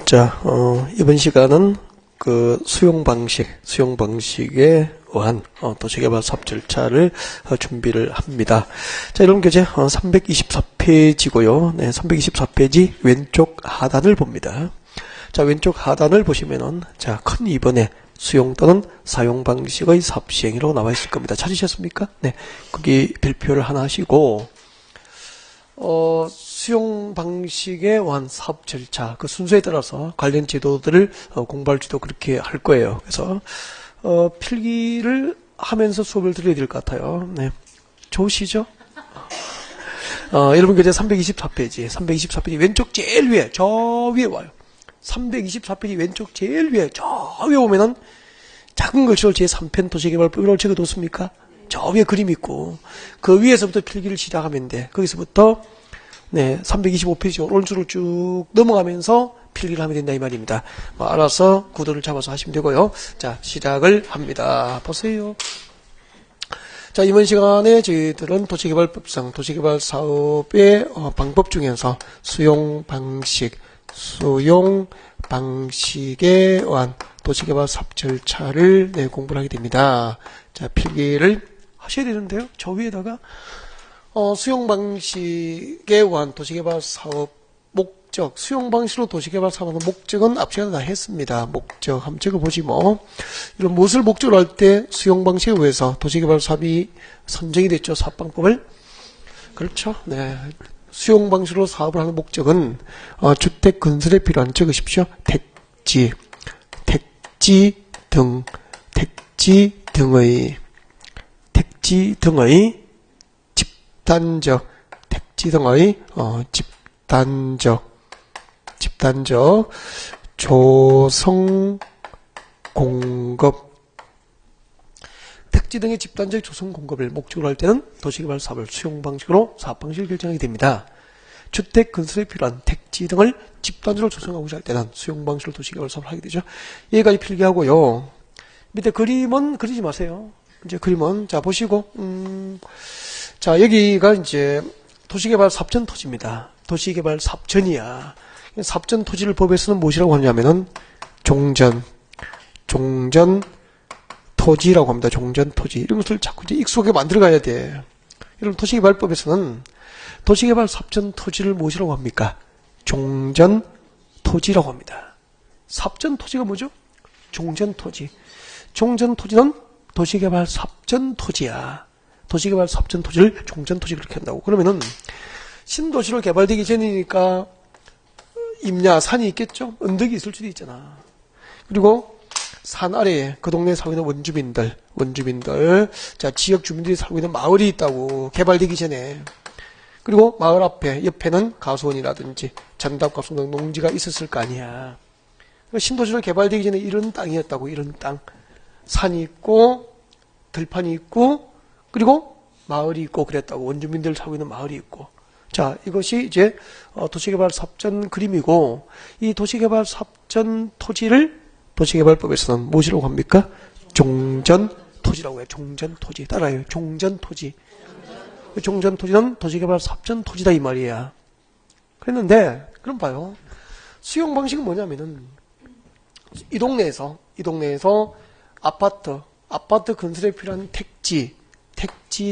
자, 이번 시간은 그 수용 방식에 의한 도시개발 사업 절차를 준비를 합니다. 자, 이런 교재 324페이지고요. 네, 324페이지 왼쪽 하단을 봅니다. 자, 왼쪽 하단을 보시면은 자, 큰 2번에 수용 또는 사용 방식의 사업 시행이라고 나와 있을 겁니다. 찾으셨습니까? 네, 거기 별표를 하나 하시고 수용 방식에 의한 사업 절차 그 순서에 따라서 관련 지도들을 공부할지도 그렇게 할 거예요. 그래서 필기를 하면서 수업을 들어야 될 것 같아요. 네, 좋으시죠? 여러분 교재 324페이지 왼쪽 제일 위에 저 위에 와요. 324페이지 왼쪽 제일 위에 저 위에 오면은 작은 글씨로 제3편 도시개발법이라고 적어뒀습니까? 저 위에 그림 있고 그 위에서부터 필기를 시작하면 돼. 거기서부터 네 325페이지 오른쪽으로 쭉 넘어가면서 필기를 하면 된다 이 말입니다. 알아서 구도를 잡아서 하시면 되고요. 자, 시작을 합니다. 보세요. 자, 이번 시간에 저희들은 도시개발법상 도시개발 사업의 방법 중에서 수용 방식에 의한 도시개발 사업 절차를 공부를 하게 됩니다. 자, 필기를 하셔야 되는데요. 저 위에다가 수용 방식에 의한 도시개발 사업 목적, 수용 방식으로 도시개발 사업하는 목적은 앞 시간에 다 했습니다. 목적 한번 적어보지 뭐. 이런 무엇을 목적으로 할 때 수용 방식에 의해서 도시개발 사업이 선정이 됐죠. 사업방법을. 그렇죠. 네. 수용 방식으로 사업을 하는 목적은 주택 건설에 필요한 적으십시오. 택지 등의 집단적 조성 공급 택지 등의 집단적 조성 공급을 목적으로 할 때는 도시개발 사업을 수용 방식으로 사업 방식을 결정하게 됩니다. 주택 건설에 필요한 택지 등을 집단적으로 조성하고자 할 때는 수용 방식으로 도시개발 사업을 하게 되죠. 여기까지 필기하고요. 밑에 그림은 그리지 마세요. 이제 그림은 자 보시고 자 여기가 이제 도시개발 사업전 토지입니다. 도시개발 사업전이야. 사업전 토지를 법에서는 무엇이라고 하냐면은 종전 토지라고 합니다. 종전 토지 이런 것을 자꾸 이제 익숙하게 만들어 가야 돼. 이런 도시개발법에서는 도시개발 사업전 토지를 무엇이라고 합니까? 종전 토지라고 합니다. 사업전 토지가 뭐죠? 종전 토지. 종전 토지는 도시개발 사업전 토지야. 도시개발 사업전 토지를 종전 토지 그렇게 한다고. 그러면은 신도시로 개발되기 전이니까 임야 산이 있겠죠? 언덕이 있을 수도 있잖아. 그리고 산 아래에 그 동네에 살고 있는 원주민들, 자 지역 주민들이 살고 있는 마을이 있다고. 개발되기 전에. 그리고 마을 앞에 옆에는 가수원이라든지 전답가수 등 농지가 있었을 거 아니야. 신도시로 개발되기 전에 이런 땅이었다고. 이런 땅. 산이 있고 들판이 있고 그리고 마을이 있고 그랬다고. 원주민들 살고 있는 마을이 있고. 자, 이것이 이제 도시개발 사업전 그림이고 이 도시개발 사업전 토지를 도시개발법에서는 무엇이라고 합니까? 종전 토지라고 해요. 종전 토지. 따라요. 종전 토지. 종전 토지는 도시개발 사업전 토지다 이 말이야. 그랬는데 그럼 봐요. 수용 방식은 뭐냐면은 이 동네에서 아파트 건설에 필요한 택지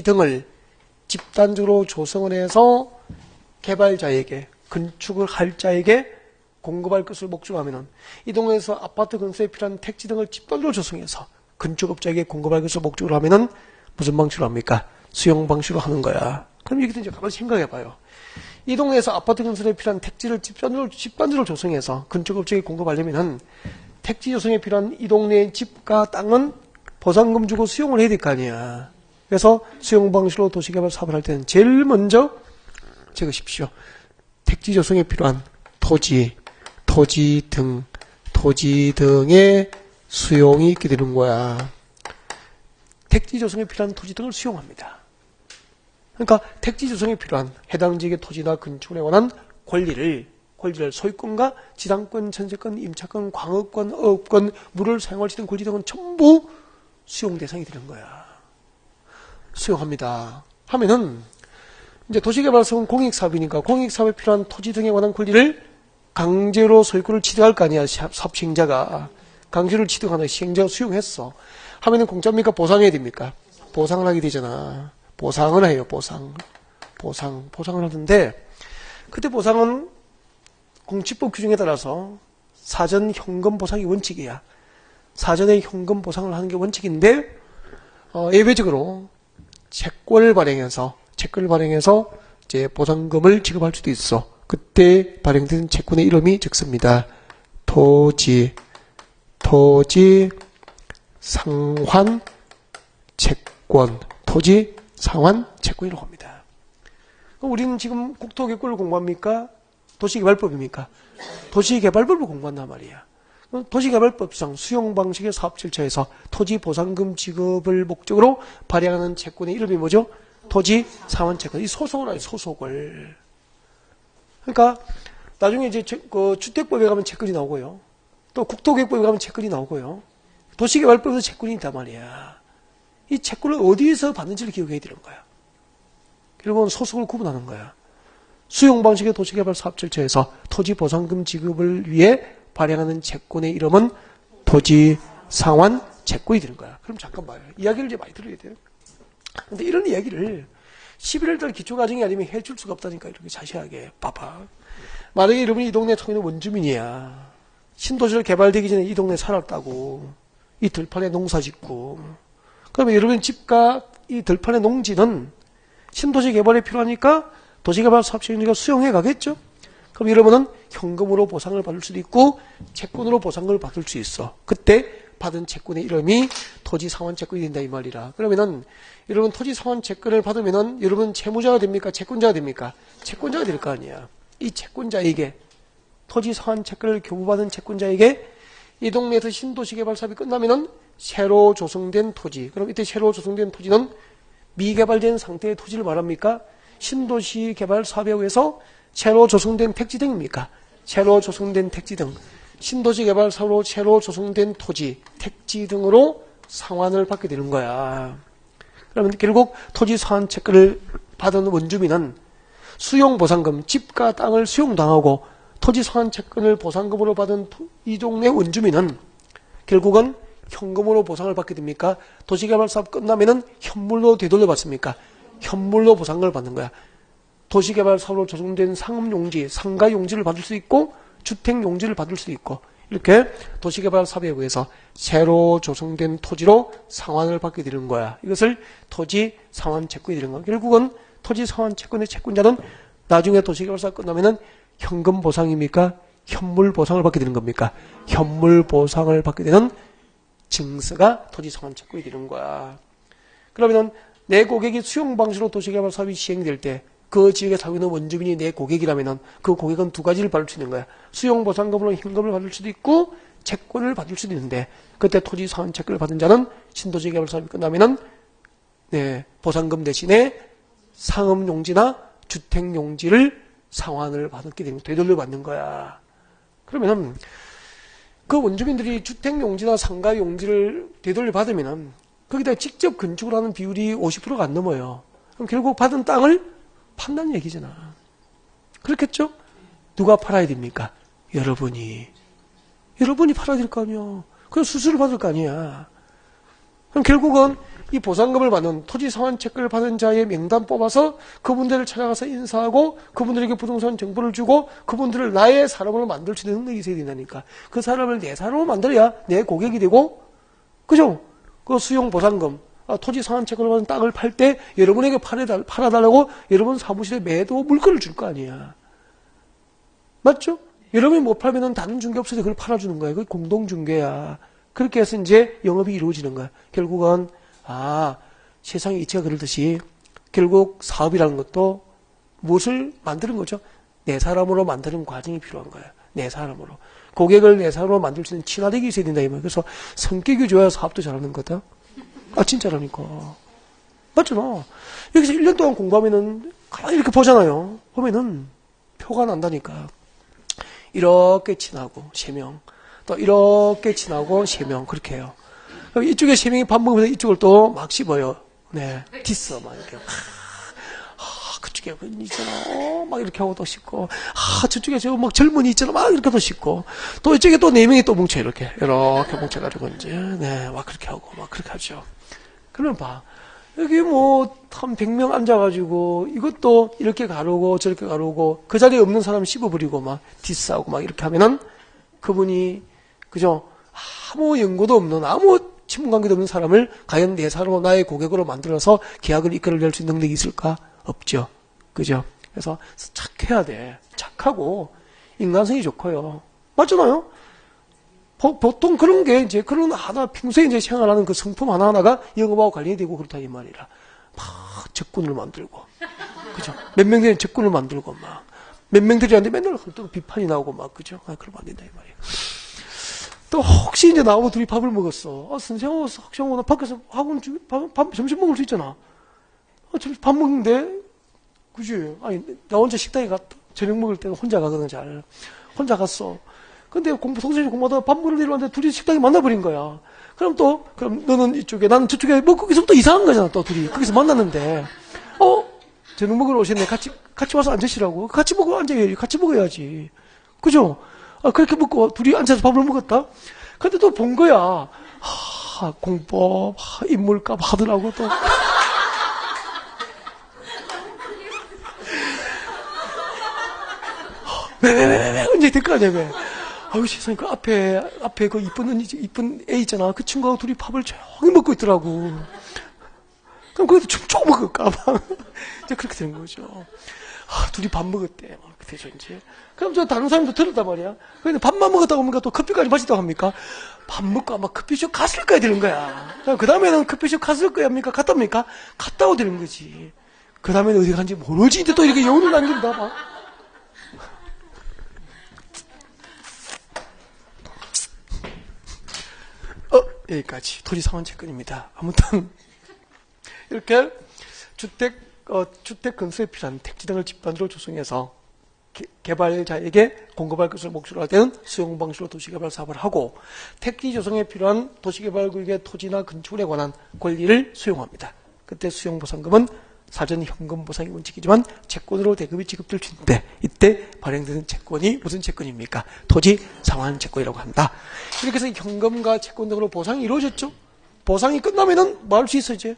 등을 집단적으로 조성을 해서 개발자에게, 건축을 할 자에게 공급할 것을 목적으로 하면은 이 동네에서 아파트 건설에 필요한 택지 등을 집단적으로 조성해서 건축업자에게 공급할 것을 목적으로 하면은 무슨 방식으로 합니까? 수용 방식으로 하는 거야. 그럼 여기서 이제 가만히 생각해 봐요. 이 동네에서 아파트 건설에 필요한 택지를 집단적으로 조성해서 건축업자에게 공급하려면은 택지 조성에 필요한 이 동네의 집과 땅은 보상금 주고 수용을 해야 될 거 아니야. 그래서 수용 방식으로 도시개발 사업을 할 때는 제일 먼저 적으십시오. 택지 조성에 필요한 토지 등의 수용이 있게 되는 거야. 택지 조성에 필요한 토지 등을 수용합니다. 그러니까 택지 조성에 필요한 해당 지역의 토지나 건축에 관한 권리를 소유권과 지상권, 전세권, 임차권, 광업권, 어업권, 물을 사용할 수 있는 권리 등은 전부 수용 대상이 되는 거야. 수용합니다. 하면은 이제 도시개발사업은 공익사업이니까 공익사업에 필요한 토지 등에 관한 권리를 강제로 소유권을 취득할 거 아니야. 사업 시행자가. 강제로 취득하는 시행자가 수용했어. 하면은 공짜입니까? 보상해야 됩니까? 보상을 하게 되잖아. 보상을 해요. 보상을 하는데 그때 보상은 공치법 규정에 따라서 사전 현금 보상이 원칙이야. 사전에 현금 보상을 하는 게 원칙인데 예외적으로 채권을 발행해서 이제 보상금을 지급할 수도 있어. 그때 발행된 채권의 이름이 적습니다. 토지 상환 채권, 토지 상환 채권이라고 합니다. 우리는 지금 국토개발을 공부합니까? 도시개발법입니까? 도시개발법을 공부한단 말이야. 도시개발법상 수용방식의 사업절차에서 토지보상금 지급을 목적으로 발행하는 채권의 이름이 뭐죠? 토지 상환 채권. 이 소속을 해요, 소속을. 그러니까 나중에 이제 그 주택법에 가면 채권이 나오고요. 또 국토개발법에 가면 채권이 나오고요. 도시개발법에도 채권이 있단 말이야. 이 채권을 어디에서 받는지를 기억해야 되는 거야. 결국은 소속을 구분하는 거야. 수용방식의 도시개발 사업절차에서 토지보상금 지급을 위해 발행하는 채권의 이름은 토지상환 채권이 되는 거야. 그럼 잠깐 봐요. 이야기를 이제 많이 들어야 돼요. 근데 이런 이야기를 11월달 기초과정이 아니면 해줄 수가 없다니까. 이렇게 자세하게 봐봐. 만약에 여러분이 이 동네 청년 원주민이야. 신도시를 개발되기 전에 이 동네 살았다고. 이 들판에 농사 짓고. 그러면 여러분 집과 이 들판의 농지는 신도시 개발에 필요하니까 도시개발 사업시행자가 수용해 가겠죠? 그럼 여러분은 현금으로 보상을 받을 수도 있고 채권으로 보상을 받을 수 있어. 그때 받은 채권의 이름이 토지상환 채권이 된다 이 말이라. 그러면은 여러분 토지상환 채권을 받으면은 여러분 채무자가 됩니까? 채권자가 됩니까? 채권자가 될 거 아니야. 이 채권자에게 토지상환 채권을 교부받은 채권자에게 이 동네에서 신도시 개발 사업이 끝나면은 새로 조성된 토지. 그럼 이때 새로 조성된 토지는 미개발된 상태의 토지를 말합니까? 신도시 개발 사업에 의해서 새로 조성된 택지 등입니까? 새로 조성된 택지 등. 신도시 개발 사업으로 새로 조성된 토지, 택지 등으로 상환을 받게 되는 거야. 그러면 결국 토지 상환 채권을 받은 원주민은 수용보상금, 집과 땅을 수용당하고 토지 상환 채권을 보상금으로 받은 이 동네 원주민은 결국은 현금으로 보상을 받게 됩니까? 도시개발 사업 끝나면은 현물로 되돌려 받습니까? 현물로 보상을 받는 거야. 도시개발 사업으로 조성된 상업용지, 상가용지를 받을 수 있고 주택용지를 받을 수 있고 이렇게 도시개발 사업에 의해서 새로 조성된 토지로 상환을 받게 되는 거야. 이것을 토지 상환 채권이 되는 거야. 결국은 토지 상환 채권의 채권자는 나중에 도시개발 사업 끝나면은 현금 보상입니까? 현물 보상을 받게 되는 겁니까? 현물 보상을 받게 되는 증서가 토지 상환 채권이 되는 거야. 그러면은 내 고객이 수용 방식으로 도시개발 사업이 시행될 때 그 지역에 살고 있는 원주민이 내 고객이라면은 그 고객은 두 가지를 받을 수 있는 거야. 수용 보상금으로 현금을 받을 수도 있고 채권을 받을 수도 있는데 그때 토지 상환 채권을 받은 자는 신도시 개발 사업이 끝나면은 보상금 대신에 상업용지나 주택용지를 상환을 받게 되면 되돌려 받는 거야. 그러면은 그 원주민들이 주택용지나 상가용지를 되돌려 받으면은 거기다 직접 건축을 하는 비율이 50%가 안 넘어요. 그럼 결국 받은 땅을 판다는 얘기잖아. 그렇겠죠? 누가 팔아야 됩니까? 여러분이 팔아야 될 거 아니야. 그럼 수수료를 받을 거 아니야. 그럼 결국은 이 보상금을 받는 토지 상환 채권을 받은 자의 명단 뽑아서 그분들을 찾아가서 인사하고 그분들에게 부동산 정보를 주고 그분들을 나의 사람으로 만들 수 있는 능력이 있어야 된다니까. 그 사람을 내 사람으로 만들어야 내 고객이 되고, 그죠? 그 수용 보상금, 토지 상환 채권을 받은 땅을 팔 때 여러분에게 팔아달라고 여러분 사무실에 매도 물건을 줄 거 아니야. 맞죠? 여러분이 못 팔면은 다른 중개업소에 그걸 팔아주는 거야. 그게 공동중개야. 그렇게 해서 이제 영업이 이루어지는 거야. 결국은 세상의 이치가 그러듯이 결국 사업이라는 것도 무엇을 만드는 거죠? 내 사람으로 만드는 과정이 필요한 거야. 내 사람으로. 고객을 내 사람으로 만들 수 있는 친화력이 있어야 된다. 이 말이야. 그래서 성격이 좋아야 사업도 잘하는 거다. 진짜라니까. 맞잖아. 여기서 1년 동안 공부하면은 가만히 이렇게 보잖아요. 보면은 표가 난다니까. 이렇게 친하고 3명. 또 이렇게 친하고 3명. 그렇게 해요. 그럼 이쪽에 3명이 밥 먹으면서 이쪽을 또 막 씹어요. 디스 막 이렇게. 그쪽에 저쪽에 있잖아. 막 이렇게 하고 또 씻고. 저쪽에 저 막 젊은이 있잖아. 막 이렇게 또 씻고. 또 이쪽에 또 4명이 또 뭉쳐, 이렇게 뭉쳐가지고 이제, 네, 막 그렇게 하고, 막 그렇게 하죠. 그러면 봐. 여기 뭐, 한 100명 앉아가지고, 이것도 이렇게 가르고, 저렇게 가르고, 그 자리에 없는 사람 씹어버리고, 막, 디스하고, 막 이렇게 하면은, 그분이, 그죠? 아무 연고도 없는, 아무 친분관계도 없는 사람을 과연 내 사람으로 나의 고객으로 만들어서 계약을 이끌어낼 수 있는 능력이 있을까? 없죠. 그죠? 그래서 착해야 돼. 착하고, 인간성이 좋고요. 맞잖아요? 보통 그런 게 이제 그런 하나 평소에 이제 생활하는 그 성품 하나하나가 영업하고 관련되고 그렇다 이 말이라. 막 적군을 만들고. 그죠? 몇 명들이 적군을 만들고 막. 몇 명들이 하는데 맨날 또 비판이 나오고 막. 그죠? 그러면 안 된다 이 말이에요. 또 혹시 이제 나오고 둘이 밥을 먹었어. 선생님, 학생하고 나 밖에서 학원 점심 먹을 수 있잖아. 점심 밥 먹는데, 그지? 아니, 나 혼자 식당에 저녁 먹을 때는 혼자 가거든, 잘. 혼자 갔어. 근데 성실히 공부하다가 밥 먹으러 내려왔는데 둘이 식당에 만나버린 거야. 그럼 너는 이쪽에, 나는 저쪽에, 뭐, 거기서 또 이상한 거잖아, 또 둘이. 거기서 만났는데, 저녁 먹으러 오셨네. 같이 와서 앉으시라고. 같이 먹어야지. 그죠? 그렇게 먹고 둘이 앉아서 밥을 먹었다? 근데 또 본 거야. 공법, 인물값 하더라고, 또. 왜, 언제 될 거 아니야, 왜? 아유, 세상에, 그 앞에 그 이쁜 애 있잖아. 그 친구하고 둘이 밥을 조용히 먹고 있더라고. 그럼 거기서 춤추고 먹을까 봐. 이제 그렇게 되는 거죠. 둘이 밥 먹었대. 막 되죠, 이제. 그럼 저 다른 사람도 들었단 말이야. 근데 밥만 먹었다고 하니까 또 커피까지 마시다고 합니까? 밥 먹고 아마 커피숍 갔을 거야 되는 거야. 그 다음에는 커피숍 갔을 거야 합니까? 갔답니까? 갔다고 되는 거지. 그 다음에는 어디 간지 모르지. 이제 또 이렇게 여운을 남긴다, 막. 여기까지. 토지 상환 채권입니다. 아무튼, 이렇게 주택 건설에 필요한 택지 등을 집단으로 조성해서 개발자에게 공급할 것을 목표로 할 때는 수용 방식으로 도시개발 사업을 하고 택지 조성에 필요한 도시개발구역의 토지나 건축물에 관한 권리를 수용합니다. 그때 수용보상금은 사전 현금 보상이 원칙이지만 채권으로 대금이 지급될 수 있는데 이때 발행되는 채권이 무슨 채권입니까? 토지 상환 채권이라고 한다. 이렇게 해서 현금과 채권 등으로 보상이 이루어졌죠. 보상이 끝나면은 뭐 할 수 있어 이제?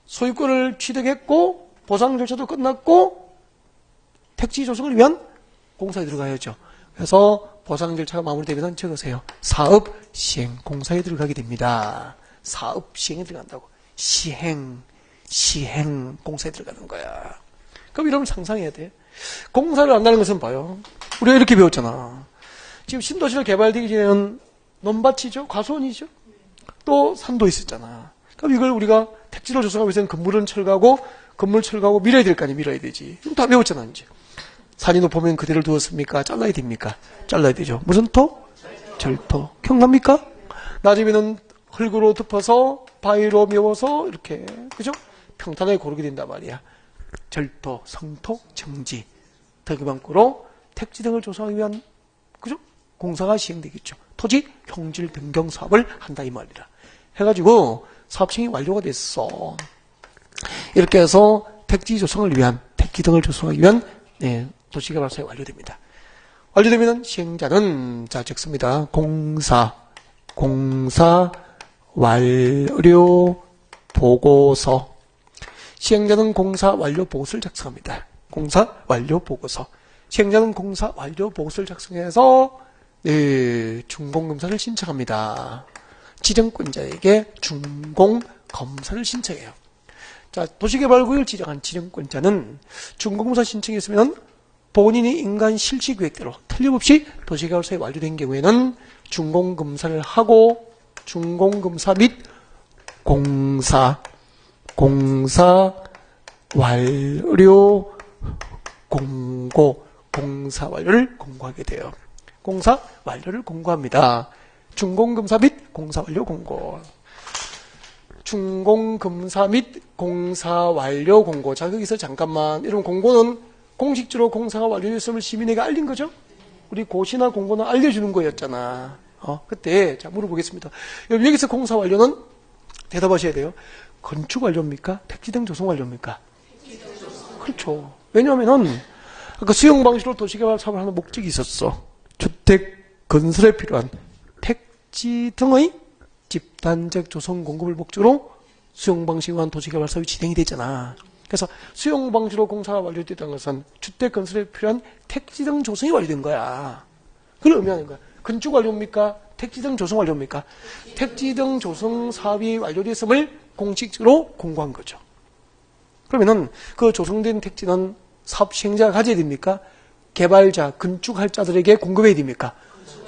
소유권을 취득했고 보상 절차도 끝났고 택지 조성을 위한 공사에 들어가야죠. 그래서 보상 절차가 마무리되면 적으세요. 사업 시행 공사에 들어가게 됩니다. 사업 시행에 들어간다고. 시행 공사에 들어가는 거야. 그럼 이러면 상상해야 돼. 공사를 한다는 것은 봐요. 우리가 이렇게 배웠잖아. 지금 신도시를 개발되기 전에는 논밭이죠. 과수원이죠. 또 산도 있었잖아. 그럼 이걸 우리가 택지를 조성하기 위해서는 건물 철거하고 밀어야 될 거 아니야. 밀어야 되지. 다 배웠잖아 이제. 산이 높으면 그대를 두었습니까? 잘라야 됩니까? 잘라야 되죠. 무슨 토? 절토. 기억납니까? 낮이면은 흙으로 덮어서 바위로 메워서 이렇게 그죠? 평탄하게 고르게 된단 말이야. 절토, 성토, 정지. 덕이방구로 택지 등을 조성하기 위한 그죠? 공사가 시행되겠죠. 토지 형질 변경 사업을 한다 이 말이라. 해가지고 사업 시행이 완료가 됐어. 이렇게 해서 택지 조성을 위한 택지 등을 조성하기 위한 도시개발 사업이 완료됩니다. 완료되면 시행자는 적습니다. 공사 완료 보고서. 시행자는 공사 완료 보고서를 작성합니다. 공사 완료 보고서. 시행자는 공사 완료 보고서를 작성해서 준공검사를 신청합니다. 지정권자에게 준공검사를 신청해요. 자, 도시개발구역을 지정한 지정권자는 준공검사 신청했으면 본인이 인간 실시 계획대로 틀림없이 도시개발사업이 완료된 경우에는 준공검사를 하고 준공검사 및 공사 완료 공고 공사 완료를 공고하게 돼요. 공사 완료를 공고합니다. 준공검사 및 공사 완료 공고. 준공검사 및 공사 완료 공고. 자, 여기서 잠깐만. 이런 공고는 공식적으로 공사가 완료됐음을 시민에게 알린 거죠? 우리 고시나 공고는 알려주는 거였잖아. 그때, 자, 물어보겠습니다. 여기서 공사 완료는 대답하셔야 돼요. 건축 완료입니까? 택지 등 조성 완료입니까? 그렇죠. 왜냐하면은 아까 수용 방식으로 도시개발 사업을 하는 목적이 있었어. 주택 건설에 필요한 택지 등의 집단적 조성 공급을 목적으로 수용 방식으로 한 도시개발 사업이 진행이 됐잖아. 그래서 수용 방식으로 공사가 완료됐다는 것은 주택 건설에 필요한 택지 등 조성이 완료된 거야. 그걸 의미하는 거야. 건축 완료입니까? 택지 등 조성 완료입니까? 택지 등 조성 사업이 완료됐음을 공식적으로 공고한 거죠. 그러면은 그 조성된 택지는 사업 시행자가 가져야 됩니까? 개발자, 건축할 자들에게 공급해야 됩니까?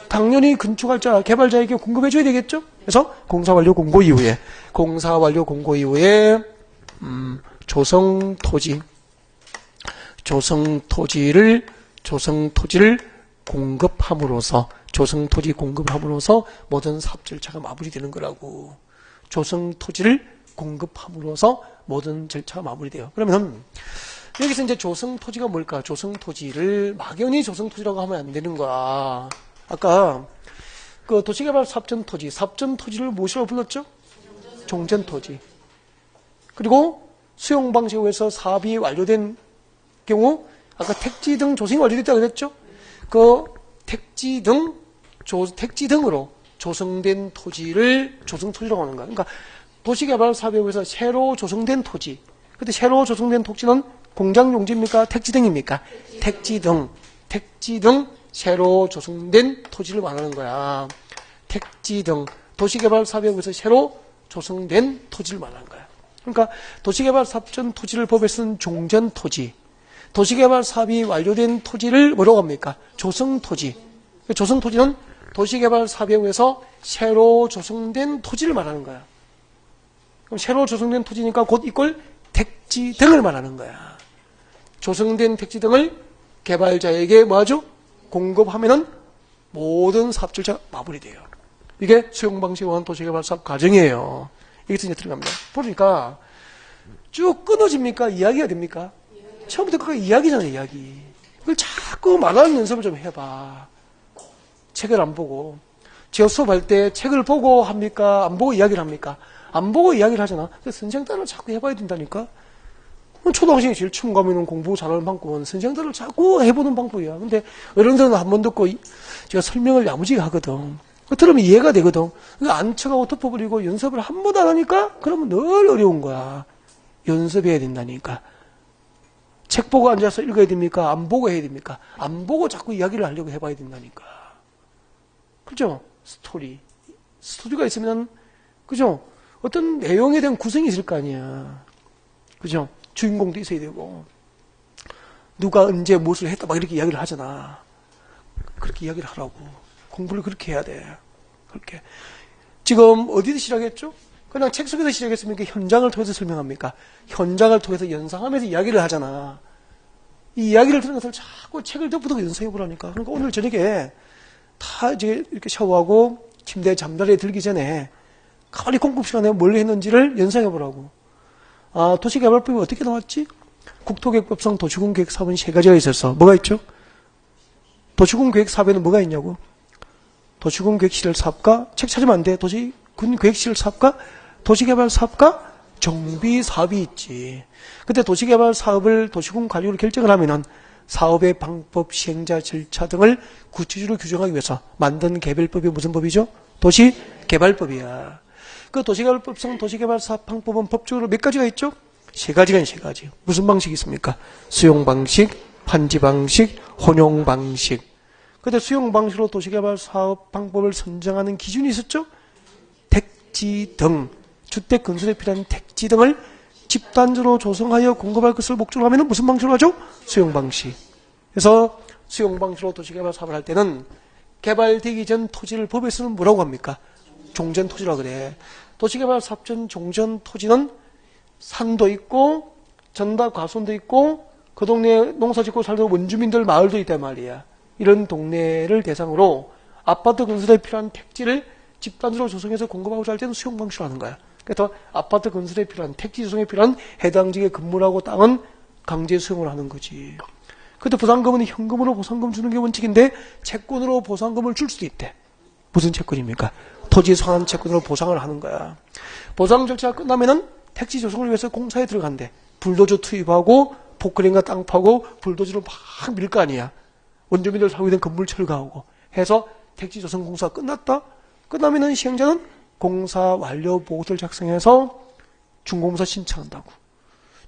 당연히 건축할 자, 개발자에게 공급해줘야 되겠죠? 그래서 공사 완료 공고 이후에 조성 토지를 공급함으로써 모든 사업 절차가 마무리되는 거라고. 조성 토지를 공급함으로써 모든 절차가 마무리돼요. 그러면 여기서 이제 조성 토지가 뭘까? 조성 토지를 막연히 조성 토지라고 하면 안 되는 거야. 아까 그 도시개발 사업전 토지를 무엇이라고 불렀죠? 종전 토지. 그리고 수용 방식에 의해서 사업이 완료된 경우 아까 택지 등 조성이 완료됐다고 그랬죠? 그 택지 등으로 조성된 토지를 조성 토지라고 하는 거야. 그러니까 도시개발 사업에 의해서 새로 조성된 토지. 근데 새로 조성된 토지는 공장 용지입니까? 택지 등입니까? 택지 등 새로 조성된 토지를 말하는 거야. 택지 등 도시개발 사업에 의해서 새로 조성된 토지를 말하는 거야. 그러니까 도시개발 사업전 토지를 법에 쓴 종전 토지. 도시개발 사업이 완료된 토지를 뭐라고 합니까? 조성 토지. 조성 토지는 도시개발 사업에 의해서 새로 조성된 토지를 말하는 거야. 그럼 새로 조성된 토지니까 곧 이걸 택지 등을 말하는 거야. 조성된 택지 등을 개발자에게 뭐하죠? 공급하면은 모든 사업 절차가 마무리돼요. 이게 수용 방식에 의한 도시개발 사업 과정이에요. 이게 이제 들어갑니다. 보니까 쭉 끊어집니까? 이야기가 됩니까? 처음부터 끝까지 이야기잖아요, 이야기. 그걸 자꾸 말하는 연습을 좀 해봐. 책을 안 보고. 제가 수업할 때 책을 보고 합니까? 안 보고 이야기를 합니까? 안 보고 이야기를 하잖아. 선생 따라 자꾸 해봐야 된다니까? 초등학생이 제일 처음 가면은 공부 잘하는 방법은 선생들을 자꾸 해보는 방법이야. 근데 어른들은 한 번 듣고 제가 설명을 야무지게 하거든. 들으면 이해가 되거든. 안 척하고 덮어버리고 연습을 한 번도 안 하니까 그러면 늘 어려운 거야. 연습해야 된다니까. 책 보고 앉아서 읽어야 됩니까? 안 보고 해야 됩니까? 안 보고 자꾸 이야기를 하려고 해봐야 된다니까. 그죠? 스토리가 있으면, 그죠? 어떤 내용에 대한 구성이 있을 거 아니야. 그죠? 주인공도 있어야 되고. 누가 언제 무엇을 했다, 막 이렇게 이야기를 하잖아. 그렇게 이야기를 하라고. 공부를 그렇게 해야 돼. 그렇게. 지금 어디서 시작했죠? 그냥 책 속에서 시작했습니까? 현장을 통해서 설명합니까? 현장을 통해서 연상하면서 이야기를 하잖아. 이 이야기를 들은 것을 자꾸 책을 덮어두고 연상해보라니까. 그러니까 오늘 저녁에 다 이제 이렇게 샤워하고 침대에 잠자리에 들기 전에 가만히 공급 시간에 뭘 했는지를 연상해보라고. 아, 도시개발법이 어떻게 나왔지? 국토계획법상 도시군계획사업은 세 가지가 있었어. 뭐가 있죠? 도시군계획사업에는 뭐가 있냐고? 도시군계획시설사업과, 책 찾으면 안 돼. 도시군계획시설사업과 도시개발사업과 정비사업이 있지. 근데 도시개발사업을 도시군 관리로 결정을 하면은 사업의 방법, 시행자, 절차 등을 구체적으로 규정하기 위해서 만든 개별법이 무슨 법이죠? 도시개발법이야. 그 도시개발법상 도시개발사업 방법은 법적으로 몇 가지가 있죠? 세 가지가 있는 세 가지. 무슨 방식이 있습니까? 수용 방식, 판지 방식, 혼용 방식. 근데 수용 방식으로 도시개발 사업 방법을 선정하는 기준이 있었죠? 택지 등, 주택 건설에 필요한 택지 등을 집단적으로 조성하여 공급할 것을 목적으로 하면 무슨 방식으로 하죠? 수용 방식. 그래서 수용 방식으로 도시개발 사업을 할 때는 개발되기 전 토지를 법에서는 뭐라고 합니까? 종전 토지라고 그래. 도시개발 사업전 종전 토지는 산도 있고 전답 과수원도 있고 그 동네에 농사 짓고 살던 원주민들 마을도 있단 말이야. 이런 동네를 대상으로 아파트 건설에 필요한 택지를 집단적으로 조성해서 공급하고자 할 때는 수용 방식으로 하는 거야. 그래서 아파트 건설에 필요한 택지 조성에 필요한 해당 지역의 건물하고 땅은 강제 수용을 하는 거지. 근데 보상금은 현금으로 보상금 주는 게 원칙인데 채권으로 보상금을 줄 수도 있대. 무슨 채권입니까? 토지 상환 채권으로 보상을 하는 거야. 보상 절차가 끝나면은 택지 조성을 위해서 공사에 들어간대. 불도저 투입하고 포크레인과 땅 파고 불도저로 막 밀 거 아니야. 원주민들 살고 있는 건물 철거하고 해서 택지 조성 공사가 끝났다. 끝나면은 시행자는 공사 완료 보고서를 작성해서 준공사 신청한다고.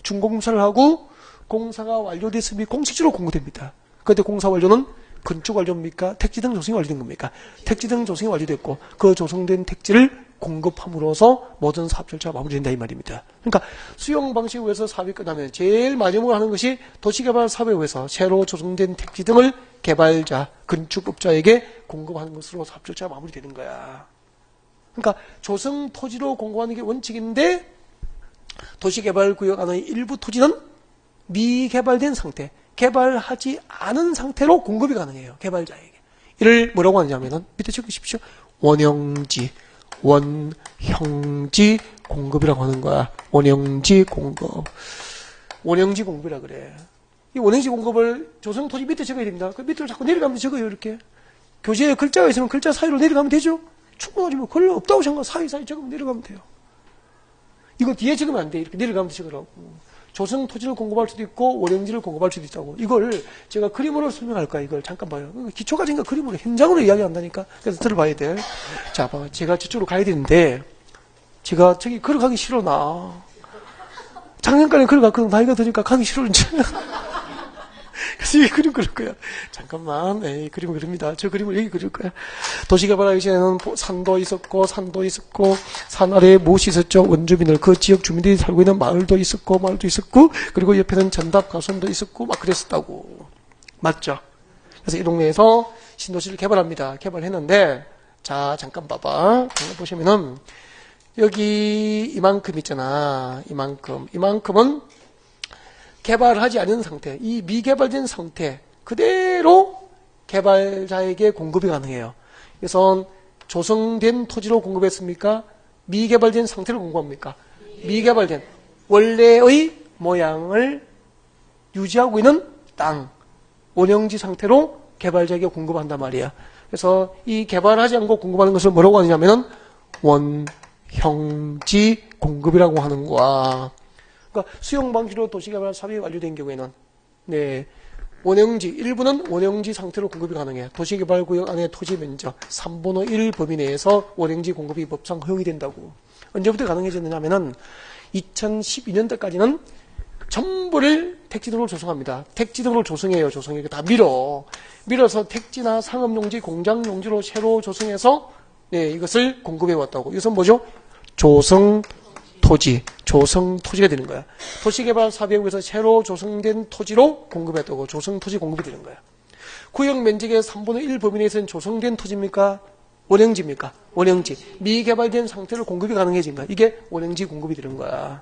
준공사를 하고 공사가 완료됐으면 공식적으로 공고됩니다. 그때 공사 완료는 건축 완료입니까? 택지 등 조성이 완료된 겁니까? 택지 등 조성이 완료됐고 그 조성된 택지를 공급함으로써 모든 사업 절차가 마무리된다 이 말입니다. 그러니까 수용 방식에 의해서 사업이 끝나면 제일 마지막으로 하는 것이 도시개발 사업에 의해서 새로 조성된 택지 등을 개발자, 건축업자에게 공급하는 것으로 사업 절차가 마무리되는 거야. 그러니까 조성 토지로 공급하는 게 원칙인데 도시개발구역 안의 일부 토지는 미개발된 상태, 개발하지 않은 상태로 공급이 가능해요. 개발자에게. 이를 뭐라고 하느냐면은 밑에 적으십시오. 원형지 공급이라고 하는 거야. 원형지 공급. 원형지 공급이라 그래. 이 원형지 공급을 조성 토지 밑에 적어야 됩니다. 그 밑으로 자꾸 내려가면 적어요. 이렇게. 교재에 글자가 있으면 글자 사이로 내려가면 되죠. 충분하지 뭐. 글 없다고 생각 사이 적으면 내려가면 돼요. 이거 뒤에 적으면 안 돼. 이렇게 내려가면 적으라고. 조성 토지를 공급할 수도 있고 원형지를 공급할 수도 있다고. 이걸 제가 그림으로 설명할 거야. 이걸 잠깐 봐요. 기초까지인가 그림으로 현장으로 이야기한다니까. 그래서 들어봐야 돼. 자, 봐. 제가 저쪽으로 가야 되는데 제가 저기 걸어가기 싫어 나. 작년까지 걸어갔거든. 나이가 드니까 가기 싫어 이제. 그래서 이 그림 그릴 거야. 잠깐만. 에이, 그림을 그립니다. 저 그림을 여기 그릴 거야. 도시개발하기 전에는 산도 있었고 산 아래에 무엇이 있었죠? 원주민들, 그 지역 주민들이 살고 있는 마을도 있었고 그리고 옆에는 전답 가선도 있었고 막 그랬었다고. 맞죠? 그래서 이 동네에서 신도시를 개발합니다. 개발했는데 자, 잠깐 봐봐. 잠깐 보시면은 여기 이만큼 있잖아. 이만큼은 개발하지 않은 상태, 이 미개발된 상태 그대로 개발자에게 공급이 가능해요. 그래서 조성된 토지로 공급했습니까? 미개발된 상태로 공급합니까? 미개발된 원래의 모양을 유지하고 있는 땅, 원형지 상태로 개발자에게 공급한단 말이야. 그래서 이 개발하지 않고 공급하는 것을 뭐라고 하느냐면은 원형지 공급이라고 하는 거야. 그러니까 수용 방식으로 도시개발 사업이 완료된 경우에는 원형지 일부는 원형지 상태로 공급이 가능해. 도시개발구역 안에 토지 면적 3분의 1 범위 내에서 원형지 공급이 법상 허용이 된다고. 언제부터 가능해졌느냐면은 2012년도까지는 전부를 택지 등으로 조성합니다. 택지 등으로 조성해요. 조성해 다 밀어서 택지나 상업용지, 공장용지로 새로 조성해서 이것을 공급해 왔다고. 이것은 뭐죠? 조성토지가 되는 거야. 도시개발 사업에 의해서 새로 조성된 토지로 공급했다고. 조성토지 공급이 되는 거야. 구역 면적의 3분의 1 범위 내에서는 조성된 토지입니까? 원형지입니까? 원형지. 미개발된 상태로 공급이 가능해진 거야. 이게 원형지 공급이 되는 거야.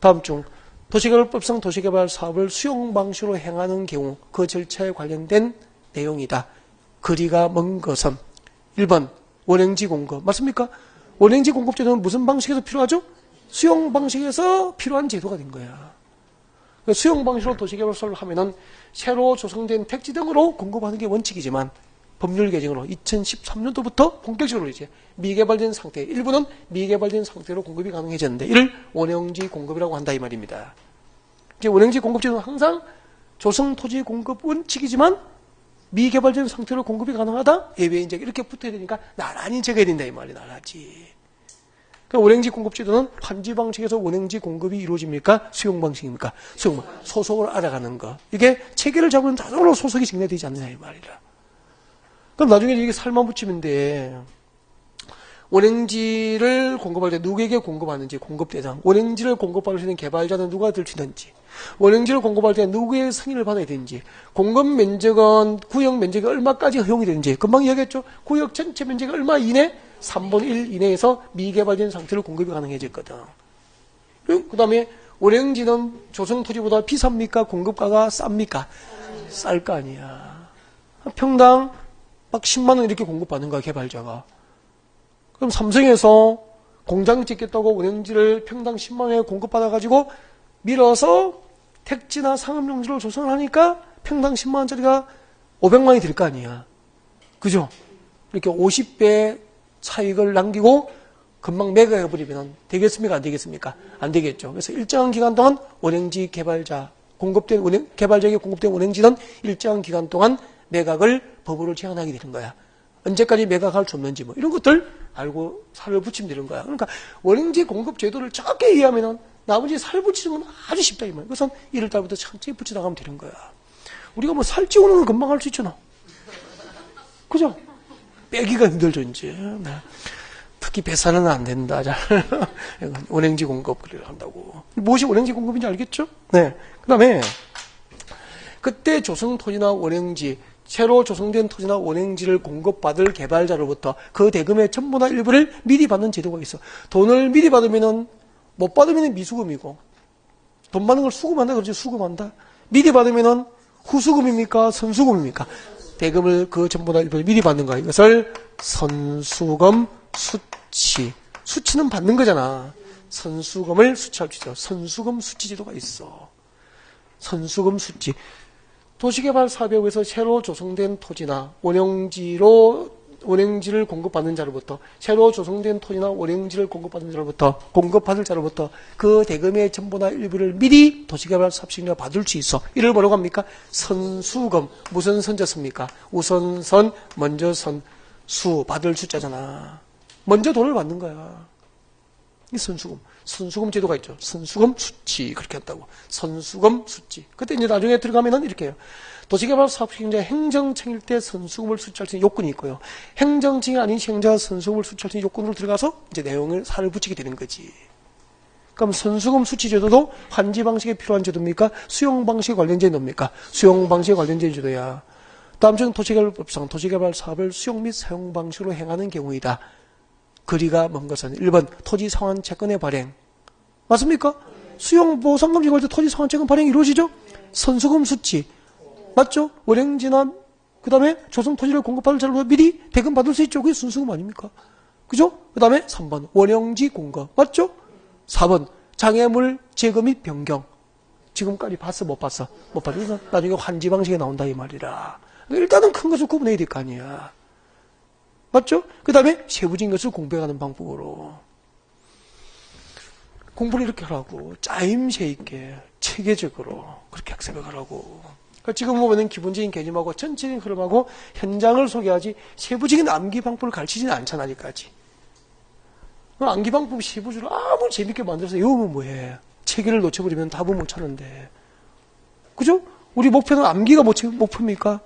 다음 중 도시개발법상 도시개발 사업을 수용 방식으로 행하는 경우 그 절차에 관련된 내용이다. 거리가 먼 것은 1번 원형지 공급. 맞습니까? 원형지 공급 제도는 무슨 방식에서 필요하죠? 수용 방식에서 필요한 제도가 된 거야. 수용 방식으로 도시개발 사업을 하면은 새로 조성된 택지 등으로 공급하는 게 원칙이지만 법률 개정으로 2013년도부터 본격적으로 이제 미개발된 상태, 일부는 미개발된 상태로 공급이 가능해졌는데 이를 원형지 공급이라고 한다 이 말입니다. 이제 원형지 공급 제도는 항상 조성 토지 공급 원칙이지만 미개발된 상태로 공급이 가능하다? 예외 이제 이렇게 붙어야 되니까 나란히 적어야 된다 이 말이 나란히. 그러니까 원형지 공급 제도는 판지 방식에서 원형지 공급이 이루어집니까? 수용 방식입니까? 수용 소속을 알아가는 거. 이게 체계를 잡으면 자동으로 소속이 정리되지 않느냐 이 말이라. 그럼 나중에 이게 살만 붙이면 돼. 원형지를 공급할 때 누구에게 공급하는지 공급 대상, 원형지를 공급할 수 있는 개발자는 누가 들추는지, 원형지를 공급할 때 누구의 승인을 받아야 되는지, 공급 면적은 구역 면적이 얼마까지 허용이 되는지, 금방 이야기했죠. 구역 전체 면적이 얼마 이내? 3분의 1 이내에서 미개발된 상태로 공급이 가능해졌거든. 그 다음에 원형지는 조성 토지보다 비쌉니까? 공급가가 쌉니까? 쌀 거 아니야. 평당 막 10만 원 이렇게 공급받는 거야 개발자가. 그럼 삼성에서 공장 짓겠다고 원형지를 평당 10만 원에 공급받아가지고 밀어서 택지나 상업용지로 조성을 하니까 평당 10만 원짜리가 500만 원이 될 거 아니야. 그죠? 이렇게 50배 차익을 남기고 금방 매각해버리면 되겠습니까? 안 되겠습니까? 안 되겠죠. 그래서 일정한 기간 동안 원형지 개발자 공급된 운행, 개발자에게 공급된 운행지는 일정한 기간 동안 매각을 법으로 제한하게 되는 거야. 언제까지 매각할 수 없는지 뭐 이런 것들 알고 살을 붙이면 되는 거야. 그러니까 원행지 공급 제도를 정확하게 이해하면은 나머지 살 붙이는 건 아주 쉽다 이 말이야. 그래서 1월달부터 천천히 붙여나가면 되는 거야. 우리가 뭐 살 찌우는 건 금방 할 수 있잖아. 그죠? 빼기가 힘들죠 이제. 네. 특히 배산은 안 된다. 잘 원행지 공급을 한다고. 무엇이 원행지 공급인지 알겠죠? 네. 그다음에 그때 조성 토지나 원행지 새로 조성된 토지나 원행지를 공급받을 개발자로부터 그 대금의 전부나 일부를 미리 받는 제도가 있어. 돈을 미리 받으면은 못 받으면 미수금이고 돈 받는 걸 수금한다 그러지 수금한다. 미리 받으면은 후수금입니까 선수금입니까? 대금을 그 전부나 일부를 미리 받는 거야. 이것을 선수금 수치. 수치는 받는 거잖아. 선수금을 수치할 수 있어. 선수금 수치 제도가 있어. 선수금 수치. 도시개발 사업에 의해서 새로 조성된 토지나 원행지를 공급받는 자로부터 새로 조성된 토지나 원행지를 공급받는 자로부터 공급받을 자로부터 그 대금의 전부나 일부를 미리 도시개발 사업 시행자가 받을 수 있어. 이를 뭐라고 합니까? 선수금. 무슨 선자습니까? 우선선, 먼저선, 수 받을 숫자잖아. 먼저 돈을 받는 거야. 이 선수금. 선수금 제도가 있죠. 선수금 수치. 그렇게 한다고. 선수금 수치. 그때 이제 나중에 들어가면은 이렇게 해요. 도시개발 사업 시행자 행정청일 때 선수금을 수취할 수 있는 요건이 있고요. 행정청이 아닌 시행자가 선수금을 수취할 수 있는 요건으로 들어가서 이제 내용을 살을 붙이게 되는 거지. 그럼 선수금 수치 제도도 환지 방식에 필요한 제도입니까? 수용 방식에 관련된 제도입니까? 수용 방식에 관련된 제도야. 다음 주는 도시개발법상 도시개발 사업을 수용 및 사용 방식으로 행하는 경우이다. 거리가 먼 것은 1번 토지 상환 채권의 발행. 맞습니까? 수용 보상금 제거할 때 토지 상환 채권 발행이 이루어지죠? 선수금 수치. 맞죠? 원행지나 그 다음에 조성 토지를 공급받을 자로 미리 대금 받을 수 있죠? 그게 순수금 아닙니까? 그죠? 그 다음에 3번 원형지 공급. 맞죠? 4번 장애물 제거 및 변경. 지금까지 봤어? 못 봤어? 못 봤어. 그래서 나중에 환지 방식에 나온다 이 말이라. 일단은 큰 것을 구분해야 될 거 아니야. 맞죠? 그 다음에 세부적인 것을 공부해가는 방법으로. 공부를 이렇게 하라고. 짜임새 있게, 체계적으로 그렇게 학습을 하라고. 그러니까 지금 보면은 기본적인 개념하고 전체적인 흐름하고 현장을 소개하지 세부적인 암기 방법을 가르치지는 않잖아, 아직까지. 암기 방법 세부적으로 아무리 재밌게 만들어서 외우면 뭐해. 체계를 놓쳐버리면 답은 못 찾는데. 그죠? 우리 목표는 암기가 목표입니까?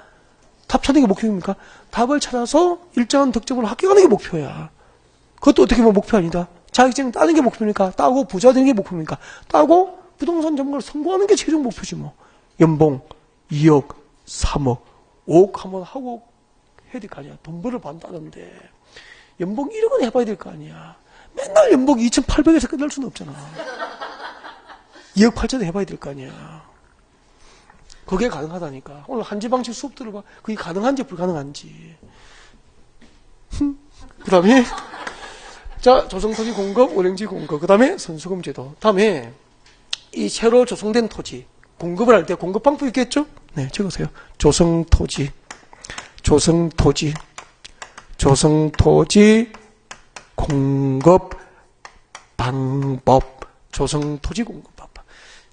답 찾는 게 목표입니까? 답을 찾아서 일정한 득점을 합격하는 게 목표야. 그것도 어떻게 보면 목표 아니다. 자격증 따는 게 목표입니까? 따고 부자 되는 게 목표입니까? 따고 부동산 전문가를 선고하는 게 최종 목표지 뭐. 연봉 2억, 3억, 5억 한번 하고 해야 될 거 아니야. 돈 벌을 받는다는데 연봉 1억은 해봐야 될 거 아니야. 맨날 연봉 2,800에서 끝날 수는 없잖아. 2억 8천에 해봐야 될 거 아니야. 그게 가능하다니까. 오늘 한지방식 수업 들어봐. 그게 가능한지 불가능한지. 그 다음에 자 조성토지 공급, 원행지 공급. 그 다음에 선수금 제도. 다음에 이 새로 조성된 토지 공급을 할 때 공급 방법 있겠죠? 네, 적으세요. 조성토지 공급 방법. 조성토지 공급 방법.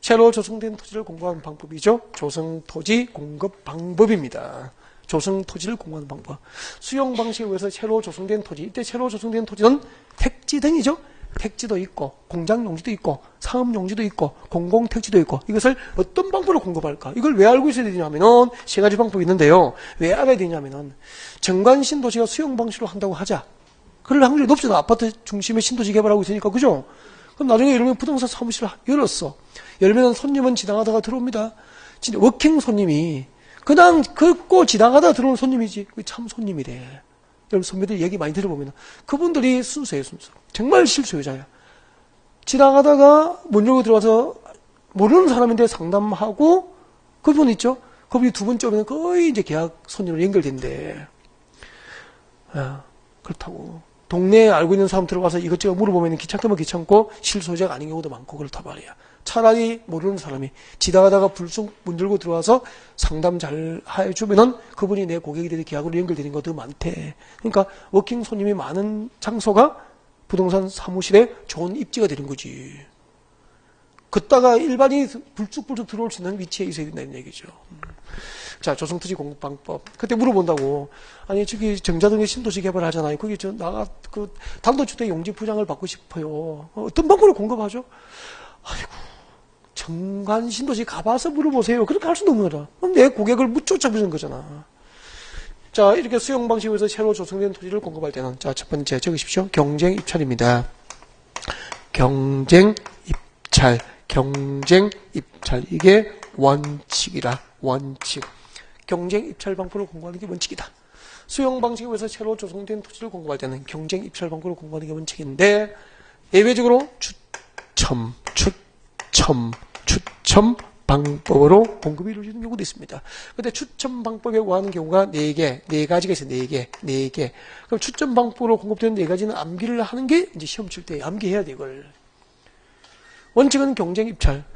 새로 조성된 토지를 공급하는 방법이죠. 조성토지 공급 방법입니다. 조성토지를 공급하는 방법. 수용 방식에 의해서 새로 조성된 토지. 이때 새로 조성된 토지는 택지 등이죠. 택지도 있고 공장용지도 있고 상업용지도 있고 공공택지도 있고 이것을 어떤 방법으로 공급할까? 이걸 왜 알고 있어야 되냐면은 세 가지 방법이 있는데요. 왜 알아야 되냐면은 정관 신도시가 수용 방식으로 한다고 하자. 그럴 확률이 높잖아. 아파트 중심의 신도시 개발하고 있으니까. 그죠? 그럼 나중에 예를 들면 부동산 사무실을 열었어. 열면 손님은 지나가다가 들어옵니다. 진짜 워킹 손님이 그냥 긁고 지나가다 들어오는 손님이지. 그게 참 손님이래. 여러분 선배들 얘기 많이 들어보면 그분들이 순수해요. 순수. 정말 실수요자야. 지나가다가 문 열고 들어와서 모르는 사람인데 상담하고 그분 있죠. 그분이 두 번째 오면 거의 이제 계약 손님으로 연결된대. 그렇다고. 동네에 알고 있는 사람 들어가서 이것저것 물어보면 귀찮다면 귀찮고 실소유자가 아닌 경우도 많고 그렇단 말이야. 차라리 모르는 사람이 지나가다가 불쑥 문 들고 들어와서 상담 잘 해주면은 그분이 내 고객이 되는 계약으로 연결되는 것도 많대. 그러니까 워킹 손님이 많은 장소가 부동산 사무실에 좋은 입지가 되는 거지. 걷다가 일반인이 불쑥불쑥 들어올 수 있는 위치에 있어야 된다는 얘기죠. 자, 조성토지 공급방법. 그때 물어본다고. 아니, 저기 정자동에 신도시 개발하잖아요. 거기 단독주택 용지 부장을 받고 싶어요. 어떤 방법으로 공급하죠? 아이고, 정관 신도시 가봐서 물어보세요. 그렇게 할 수도 없는 거다. 내 고객을 쫓아부는 거잖아. 자, 이렇게 수용 방식에서 새로 조성된 토지를 공급할 때는, 자, 첫 번째 적으십시오. 경쟁 입찰입니다. 경쟁 입찰. 이게 원칙이라. 원칙. 경쟁 입찰 방법을 공부하는 게 원칙이다. 수용 방식에 의해서 새로 조성된 토지를 공급할 때는 경쟁 입찰 방법을 공부하는 게 원칙인데, 예외적으로 추첨 방법으로 공급이 이루어지는 경우도 있습니다. 근데 추첨 방법에 의하는 경우가 4가지가 있어요. 4개. 그럼 추첨 방법으로 공급되는 4가지는 암기를 하는 게 이제 시험 칠 때 암기해야 돼, 이걸. 원칙은 경쟁 입찰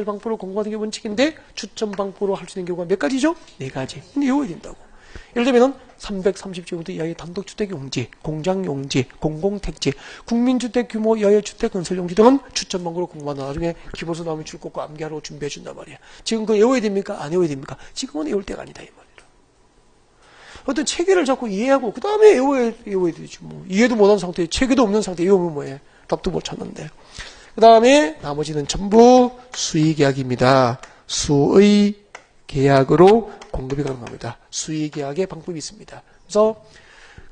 방법으로 공급하는 게 원칙인데, 추첨 방법으로 할 수 있는 경우가 몇 가지죠? 4가지. 근데 외워야 된다고. 예를 들면 330제곱미터 이하의 단독주택 용지, 공장 용지, 공공택지, 국민주택 규모 이하의 주택 건설 용지 등은 추첨 방법으로 공부한다. 나중에 기본서 나오면 줄 거고 암기하라고 준비해 준단 말이야. 지금 그거 외워야 됩니까? 안 외워야 됩니까? 지금은 외울 때가 아니다 이 말이야. 어떤 체계를 자꾸 이해하고 그 다음에 외워야 되지 뭐. 이해도 못한 상태에 체계도 없는 상태에 외우면 뭐해? 답도 못 찾는데. 그 다음에 나머지는 전부 수의계약입니다. 수의 계약으로 공급이 가능합니다. 수의계약의 방법이 있습니다. 그래서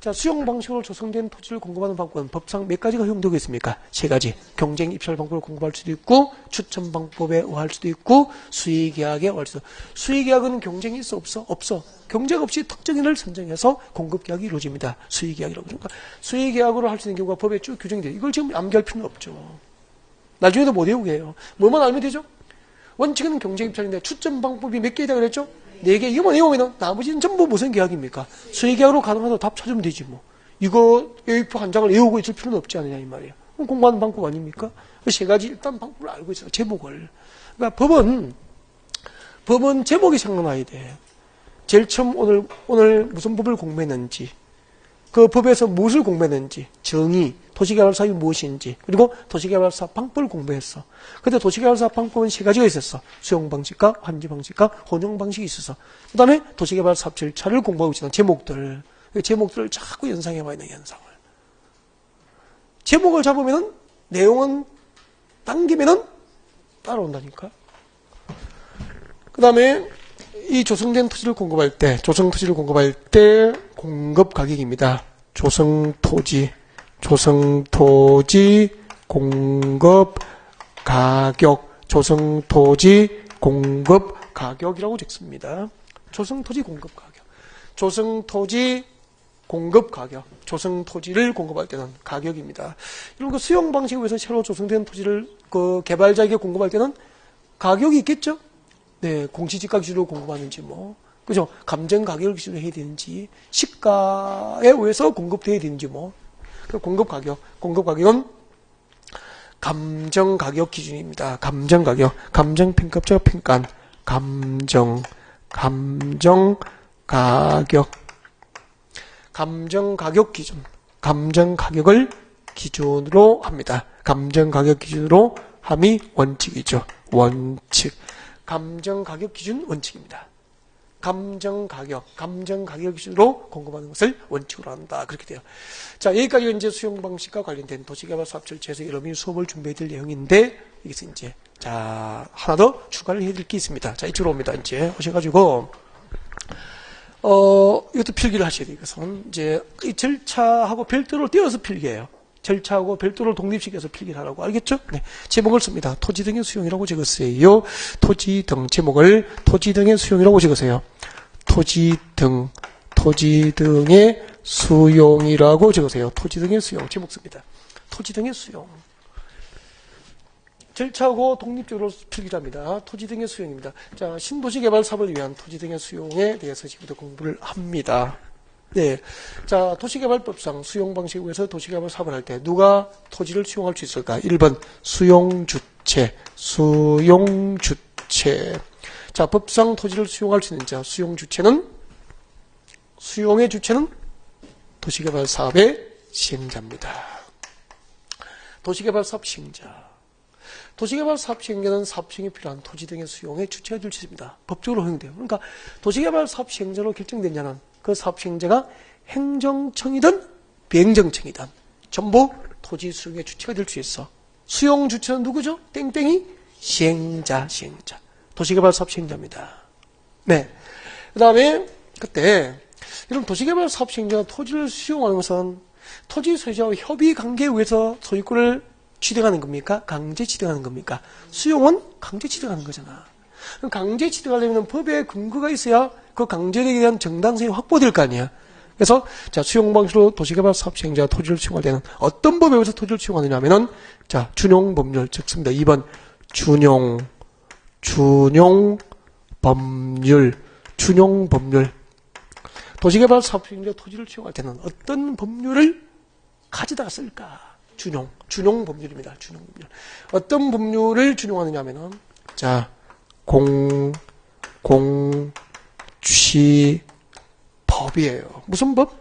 자, 수용 방식으로 조성된 토지를 공급하는 방법은 법상 몇 가지가 허용되고 있습니까? 3가지. 경쟁 입찰 방법을 공급할 수도 있고, 추첨 방법에 의할 수도 있고, 수의계약에 의할 수도 있고. 수의계약은 경쟁이 있어 없어? 없어. 경쟁 없이 특정인을 선정해서 공급계약이 이루어집니다. 수의계약이라고. 그러니까 수의계약으로 할 수 있는 경우가 법에 쭉 규정이 돼요. 이걸 지금 암기할 필요는 없죠. 나중에도 못 외우게 해요. 뭐만 알면 되죠? 원칙은 경쟁 입찰인데 추첨 방법이 몇 개이다 그랬죠? 4개. 이거만 외우면 나머지는 전부 무슨 계약입니까? 수의계약으로 가능하다고 답 찾으면 되지 뭐. 이거 A4 한 장을 외우고 있을 필요는 없지 않느냐 이 말이에요. 공부하는 방법 아닙니까? 3가지 일단 방법을 알고 있어요. 제목을. 그러니까 법은 제목이 생각나야 돼. 제일 처음 오늘 무슨 법을 공부했는지, 그 법에서 무엇을 공부했는지, 정의, 도시개발사업이 무엇인지, 그리고 도시개발사업 방법을 공부했어. 근데 도시개발사업 방법은 3가지가 있었어. 수용 방식과 환지 방식과 혼용 방식이 있어서. 그 다음에 도시개발사업 절차를 공부하고 있잖아. 제목들을 자꾸 연상해봐야 돼, 연상을. 제목을 잡으면은 내용은 당기면은 따라온다니까. 그 다음에 이 조성된 토지를 공급할 때, 공급 가격입니다. 조성토지 공급 가격, 조성토지 공급 가격이라고 적습니다. 조성토지 공급 가격, 조성토지를 공급할 때는 가격입니다. 이런 거 수용 방식에 의해서 새로 조성된 토지를 그 개발자에게 공급할 때는 가격이 있겠죠? 네, 공시지가 기준으로 공급하는지 뭐, 그죠? 감정 가격을 기준으로 해야 되는지, 시가에 의해서 공급돼야 되는지 뭐. 그 공급 가격은 감정 가격 기준입니다. 감정 평가업자가 평가한 감정 기준, 감정 가격을 기준으로 합니다. 감정 가격 기준으로 함이 원칙이죠. 원칙. 감정 가격 기준 원칙입니다. 감정 가격 기준으로 공급하는 것을 원칙으로 한다. 그렇게 돼요. 자, 여기까지가 이제 수용 방식과 관련된 도시개발 사업 절차에서 여러분이 수업을 준비해 드릴 내용인데, 여기서 이제, 자, 하나 더 추가를 해 드릴 게 있습니다. 자, 이쪽으로 옵니다. 이제 오셔가지고, 이것도 필기를 하셔야 돼요. 이것은 이제, 이 절차하고 별도로 떼어서 필기해요. 절차하고 별도로 독립시켜서 필기를 하라고. 알겠죠? 네. 제목을 씁니다. 토지 등의 수용이라고 적었어요. 토지 등의 수용이라고 적으세요. 토지 등의 수용이라고 적으세요. 토지 등의 수용. 제목 씁니다. 토지 등의 수용. 절차하고 독립적으로 필기를 합니다. 토지 등의 수용입니다. 자, 신도시 개발 사업을 위한 토지 등의 수용에 대해서 지금부터 공부를 합니다. 네. 자, 도시개발법상 수용 방식에 의해서 도시개발 사업을 할 때 누가 토지를 수용할 수 있을까? 1번 수용주체. 자, 법상 토지를 수용할 수 있는 자, 수용의 주체는 도시개발 사업의 시행자입니다. 도시개발 사업 시행자. 도시개발 사업시행자는 사업시행에 필요한 토지 등의 수용에 주체가 될 수 있습니다. 법적으로 허용돼요. 그러니까 도시개발 사업시행자로 결정된 자는 그 사업시행자가 행정청이든 비행정청이든 전부 토지 수용의 주체가 될 수 있어. 수용 주체는 누구죠? 땡땡이 시행자. 도시개발 사업시행자입니다. 네. 그 다음에 그때 이런 도시개발 사업시행자가 토지를 수용하는 것은 토지 소유자와 협의 관계에 의해서 소유권을 취득하는 겁니까? 강제 취득하는 겁니까? 수용은 강제 취득하는 거잖아. 그럼 강제 취득하려면 법에 근거가 있어야 그 강제력에 대한 정당성이 확보될 거 아니야. 그래서 자, 수용 방식으로 도시개발 사업 시행자가 토지를 수용할 때는 어떤 법에 의해서 토지를 수용하느냐 하면은 자, 준용 법률 즉습니다. 2번 준용 법률. 도시개발 사업 시행자가 토지를 수용할 때는 어떤 법률을 가져다가 쓸까? 준용 법률입니다. 준용 법률. 어떤 법률을 준용하느냐 하면은 자, 공취법이에요. 무슨 법?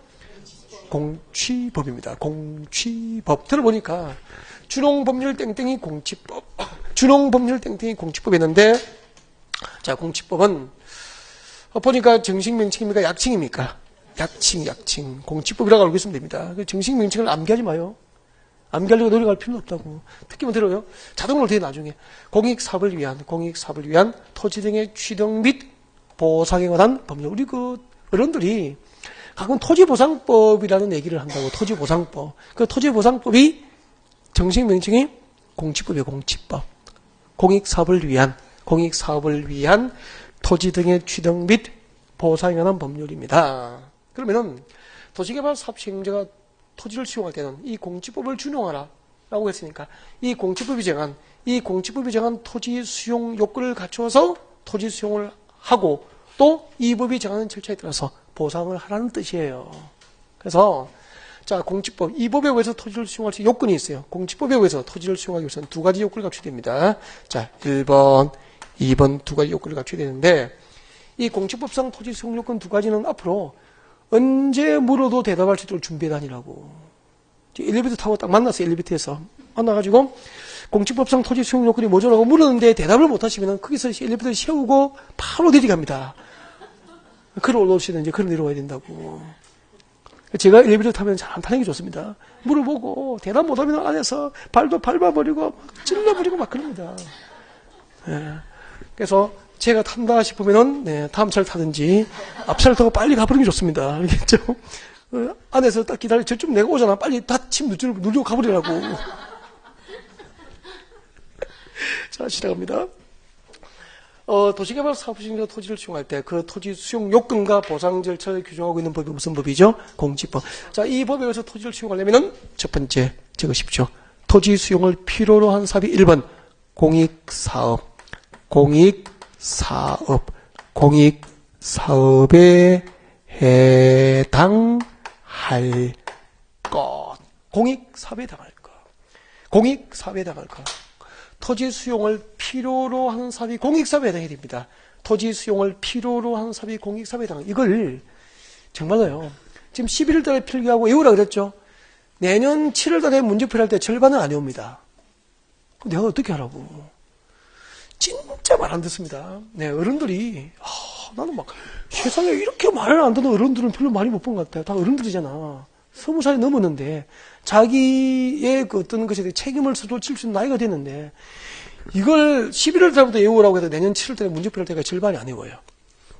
공취법입니다. 공취법. 들어보니까 준용 법률 땡땡이 공취법. 준용 법률 땡땡이 공취법이 있는데 자, 공취법은 보니까 정식 명칭입니까? 약칭입니까? 약칭. 공취법이라고 알고 있으면 됩니다. 정식 명칭을 암기하지 마요. 암기하려고 노력할 필요는 없다고. 특히만 들어요. 자동으로 돼 나중에. 공익사업을 위한 토지 등의 취득 및 보상에 관한 법률. 우리 그 어른들이 가끔 토지보상법이라는 얘기를 한다고. 토지보상법. 그 토지보상법이 정식 명칭이 공취법이에요. 공취법. 공익사업을 위한 토지 등의 취득 및 보상에 관한 법률입니다. 그러면은 도시개발 사업 시행자가 토지를 수용할 때는 이 공취법을 준용하라 라고 했으니까 이 공취법이 정한 토지 수용 요건을 갖추어서 토지 수용을 하고 또 이 법이 정하는 절차에 따라서 보상을 하라는 뜻이에요. 그래서 자, 공취법, 이 법에 의해서 토지를 수용할 수 있는 요건이 있어요. 공취법에 의해서 토지를 수용하기 위해서는 두 가지 요건을 갖춰야 됩니다. 자, 1번, 2번 두 가지 요건을 갖춰야 되는데 이 공취법상 토지 수용 요건 두 가지는 앞으로 언제 물어도 대답할 수 있도록 준비해 다니라고. 엘리베이터 타고 딱 만났어요. 엘리베이터에서. 만나가지고 공취법상 토지 수용 요건이 뭐죠라고 물었는데 대답을 못 하시면 거기서 엘리베이터를 세우고 바로 내려갑니다. 걸어 올라오시는 이제 걸어 내려와야 된다고. 제가 엘리베이터 타면 잘 안 타는 게 좋습니다. 물어보고 대답 못하면 안에서 발도 밟아버리고 막 찔러버리고 막 그럽니다. 네. 그래서 제가 탄다 싶으면은 네, 다음 차를 타든지 앞차를 타고 빨리 가버리는 게 좋습니다. 알겠죠? 안에서 딱 기다려. 저쯤 내가 오잖아. 빨리 침 누르고 가버리라고. 자, 시작합니다. 도시개발 사업시행자 토지를 수용할 때 그 토지 수용 요건과 보상 절차를 규정하고 있는 법이 무슨 법이죠? 공취법. 자, 이 법에 의해서 토지를 수용하려면은 첫 번째 적으십시오. 토지 수용을 필요로 한 사업이 1번 공익사업에 해당할 것. 공익사업에 해당할 것. 토지 수용을 필요로 하는 사업이 공익사업에 해당해야 됩니다. 토지 수용을 필요로 하는 사업이 공익사업에 해당해요. 이걸 정말로요. 지금 11월 달에 필기하고 외우라 그랬죠. 내년 7월 달에 문제풀이 할 때 절반은 안 외웁니다. 그럼 내가 어떻게 하라고. 진짜 말 안 듣습니다. 네, 어른들이 나는 막 세상에 이렇게 말을 안 듣는 어른들은 별로 많이 못 본 것 같아요. 다 어른들이잖아. 20살 넘었는데 자기의 그 어떤 것에 대해 책임을 스스로 질 수 있는 나이가 됐는데 이걸 11월 달부터 외우라고 해도 내년 7월 달에 문제풀이 할 때가 절반이 안 외워요.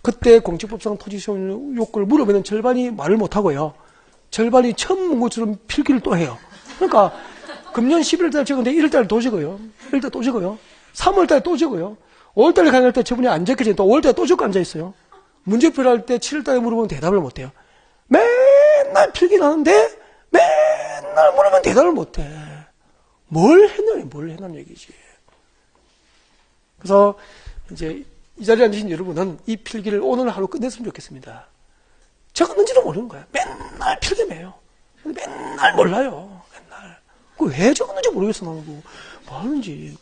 그때 공직법상 토지 수용 요건을 물으면 절반이 말을 못 하고요. 절반이 처음 본 것처럼 필기를 또 해요. 그러니까 금년 11월 달에 적은데 1월 달에 또 적어요. 1월 달에 또 적어요. 3월 달에 또 적어요. 5월 달에 강의할 때 저분이 안 적혀지니 또 5월 달에 또 적고 앉아있어요. 문제풀이 할 때 7월 달에 물어보면 대답을 못 해요. 맨날 필기를 하는데 맨날 물으면 대답을 못 해. 뭘 했냐는 얘기지. 그래서 이제 이 자리에 앉으신 여러분은 이 필기를 오늘 하루 끝냈으면 좋겠습니다. 적었는지도 모르는 거야. 맨날 필기매요. 맨날 몰라요. 맨날. 왜 적었는지 모르겠어, 나는. 뭐 하는지.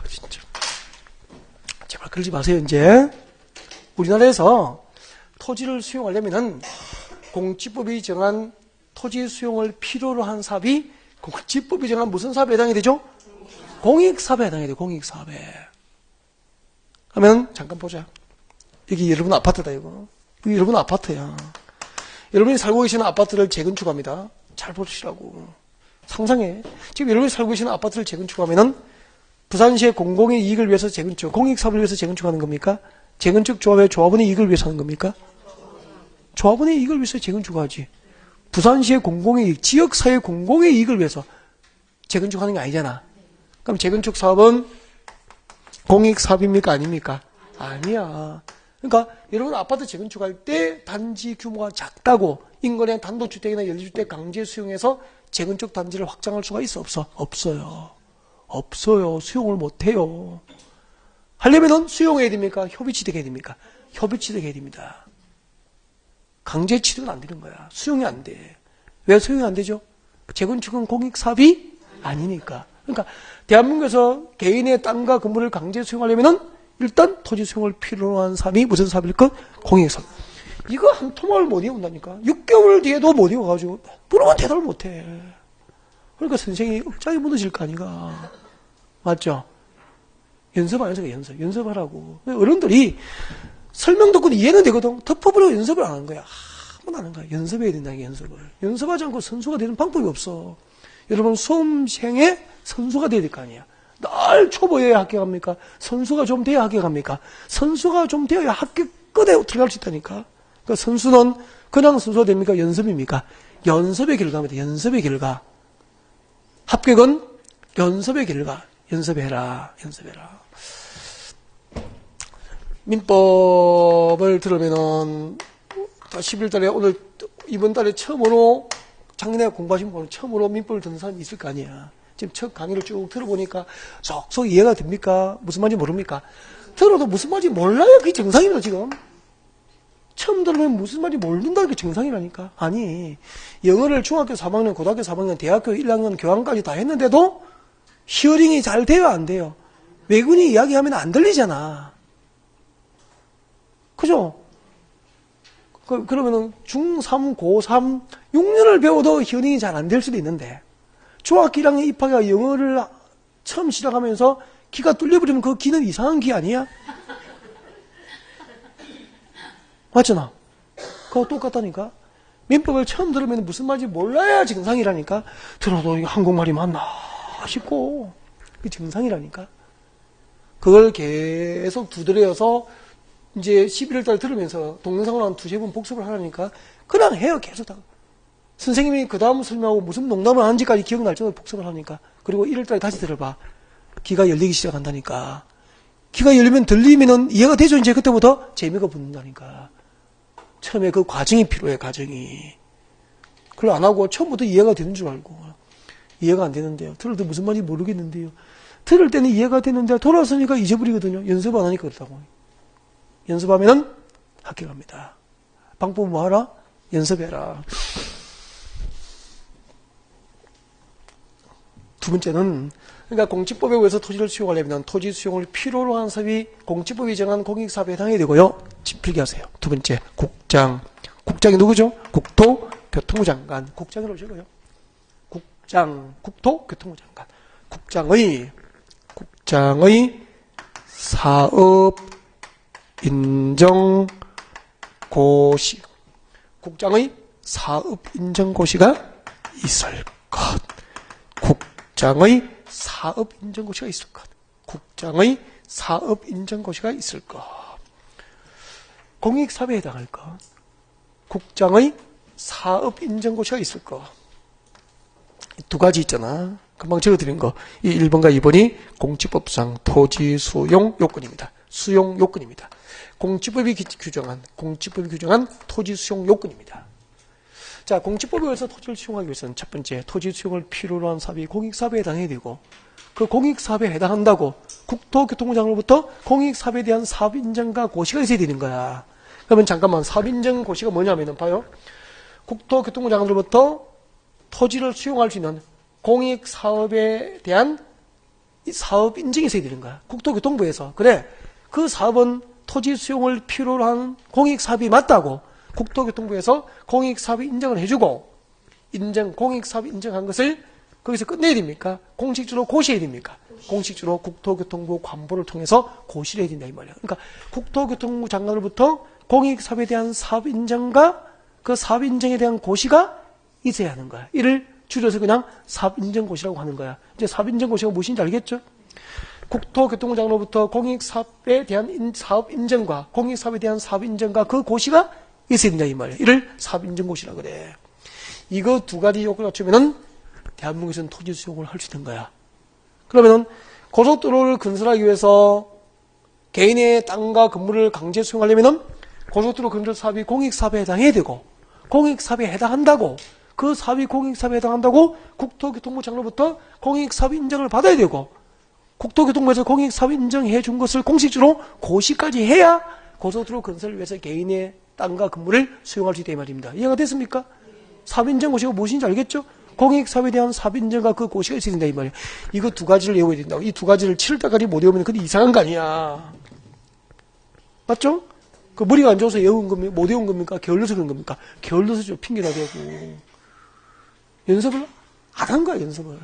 진짜. 제발 그러지 마세요, 이제. 우리나라에서 토지를 수용하려면은 공취법이 정한 토지 수용을 필요로 한 사업이 공직법이 정한 무슨 사업에 해당이 되죠? 공익사업에 해당이 돼요. 공익사업에. 하면 잠깐 보자. 여기 여러분 아파트다 이거. 여기 여러분 아파트야. 여러분이 살고 계시는 아파트를 재건축합니다. 잘 보시라고. 상상해. 지금 여러분이 살고 계시는 아파트를 재건축하면은 부산시의 공공의 이익을 위해서 재건축, 공익사업을 위해서 재건축하는 겁니까? 재건축 조합의 조합원의 이익을 위해서 하는 겁니까? 조합원의 이익을 위해서 재건축하지. 부산시의 공공의 이익, 지역사회 공공의 이익을 위해서 재건축하는 게 아니잖아. 그럼 재건축 사업은 공익사업입니까? 아닙니까? 아니야. 그러니까 여러분 아파트 재건축할 때 단지 규모가 작다고 인거리형 단독주택이나 연립주택 강제 수용해서 재건축 단지를 확장할 수가 있어? 없어? 없어요. 없어요. 수용을 못해요. 하려면은 수용해야 됩니까? 협의취득해야 됩니까? 협의취득해야 됩니다. 강제 취득은 안 되는 거야. 수용이 안 돼. 왜 수용이 안 되죠? 재건축은 공익사업이 아니니까. 그러니까 대한민국에서 개인의 땅과 건물을 강제 수용하려면은 일단 토지 수용을 필요로 한 사업이 무슨 사업일 것? 공익사업. 이거 한 토막을 못 이어온다니까. 6개월 뒤에도 못 이어가지고 물어보면 대답을 못해. 그러니까 선생이 억장이 무너질 거 아니가. 맞죠? 연습 안 해서 연습하라고. 어른들이 설명 듣고 이해는 되거든. 덮어버리고 연습을 안 하는 거야. 한 번 하는 거야. 연습해야 된다, 연습을. 연습하지 않고 선수가 되는 방법이 없어. 여러분, 수험생의 선수가 돼야 될 거 아니야. 늘 초보여야 합격합니까? 선수가 좀 돼야 합격합니까? 선수가 좀 되어야 합격권에 들어갈 수 있다니까. 그러니까 선수는 그냥 선수가 됩니까? 연습입니까? 연습의 결과입니다. 연습의 결과. 합격은 연습의 결과. 연습해라. 민법을 들으면은 11월 달에 오늘 이번 달에 처음으로 작년에 공부하신 분은 처음으로 민법을 듣는 사람이 있을 거 아니야. 지금 첫 강의를 쭉 들어보니까 쏙쏙 이해가 됩니까? 무슨 말인지 모릅니까? 들어도 무슨 말인지 몰라요. 그게 정상입니다, 지금. 처음 들으면 무슨 말인지 모른다. 그게 정상이라니까. 아니, 영어를 중학교 3학년, 고등학교 3학년, 대학교 1학년 교환까지 다 했는데도 히어링이 잘 돼요, 안 돼요? 외국인이 이야기하면 안 들리잖아. 그죠? 그러면은 중3, 고3, 6년을 배워도 히어링이 잘 안 될 수도 있는데, 중학교 1학년 입학해가 영어를 처음 시작하면서 귀가 뚫려버리면 그 귀는 이상한 귀 아니야? 맞잖아. 그거 똑같다니까. 민법을 처음 들으면 무슨 말인지 몰라야 정상이라니까. 들어도 이거 한국말이 맞나 싶고, 그게 정상이라니까. 그걸 계속 두드려서 이제 11월 달 들으면서 동영상으로 한 두세 번 복습을 하라니까 그냥 해요. 계속 다. 선생님이 그 다음 설명하고 무슨 농담을 하는지까지 기억날 정도로 복습을 하니까. 그리고 1월 달에 다시 들어봐. 귀가 열리기 시작한다니까. 귀가 열리면 들리면은 이해가 되죠. 이제 그때부터 재미가 붙는다니까. 처음에 그 과정이 필요해, 과정이. 그걸 안 하고 처음부터 이해가 되는 줄 알고. 이해가 안 되는데요. 들을 때 무슨 말인지 모르겠는데요. 들을 때는 이해가 되는데 돌아서니까 잊어버리거든요. 연습 안 하니까 그렇다고. 연습하면은 합격합니다. 방법은 뭐 하라? 연습해라. 두 번째는, 그러니까 공직법에 의해서 토지를 수용하려면 토지 수용을 필요로 한 사업이 공직법이 정한 공익사업에 해당이 되고요. 필기하세요. 두 번째, 국장. 국장이 누구죠? 국토교통부 장관. 국장을 오시고요. 국장, 국토교통부 장관. 국장의 사업 인정고시. 국장의 사업 인정고시가 있을 것. 국장의 사업 인정고시가 있을 것. 국장의 사업 인정고시가 있을 것. 공익사업에 해당할 것. 국장의 사업 인정고시가 있을 것. 두 가지 있잖아. 금방 적어드린 거. 이 1번과 2번이 공직법상 토지 수용 요건입니다. 수용 요건입니다. 공직법이 규정한 토지 수용 요건입니다. 자, 공직법에 의해서 토지를 수용하기 위해서는 첫 번째, 토지 수용을 필요로 한 사업이 공익사업에 해당해야 되고, 그 공익사업에 해당한다고 국토교통부 장으로부터 공익사업에 대한 사업 인정과 고시가 있어야 되는 거야. 그러면 잠깐만, 사업 인정 고시가 뭐냐면은 봐요. 국토교통부 장으로부터 토지를 수용할 수 있는 공익사업에 대한 사업 인증이 있어야 되는 거야. 국토교통부에서. 그래, 그 사업은 토지 수용을 필요로 한 공익사업이 맞다고 국토교통부에서 공익사업이 인정을 해주고, 공익사업이 인정한 것을 거기서 끝내야 됩니까? 공식주로 고시해야 됩니까? 공식주로 국토교통부 관보를 통해서 고시를 해야 된다 이 말이야. 그러니까 국토교통부 장관으로부터 공익사업에 대한 사업 인정과 그 사업 인정에 대한 고시가 있어야 하는 거야. 이를 줄여서 그냥 사업 인정 고시라고 하는 거야. 이제 사업 인정 고시가 무엇인지 알겠죠? 국토교통부 장관으로부터 공익사업에 대한 사업 인정과 공익사업에 대한 사업 인정과 그 고시가 있어야 된다 이 말이야. 이를 사업 인정 고시라 그래. 이거 두 가지 요건을 갖추면은 대한민국에서는 토지 수용을 할 수 있는 거야. 그러면은 고속도로를 건설하기 위해서 개인의 땅과 건물을 강제 수용하려면은 고속도로 건설 사업이 공익사업에 해당해야 되고, 공익사업에 해당한다고, 그 사업이 공익사업에 해당한다고 국토교통부 장로부터 공익사업 인정을 받아야 되고, 국토교통부에서 공익사업 인정해 준 것을 공식적으로 고시까지 해야 고속도로 건설을 위해서 개인의 땅과 건물을 수용할 수 있다 이 말입니다. 이해가 됐습니까? 사업 인정 고시가 무엇인지 알겠죠? 공익사업에 대한 사업 인정과 그 고시가 있어야 된다 이 말이야. 이거 두 가지를 외워야 된다고. 이 두 가지를 7월달까지 못 외우면 그게 이상한 거 아니야. 맞죠? 그 머리가 안 좋아서 외운 겁니까? 못 외운 겁니까? 게을러서 그런 겁니까? 게을러서 좀 핑계다 대고. 연습을 안 한 거야, 연습을.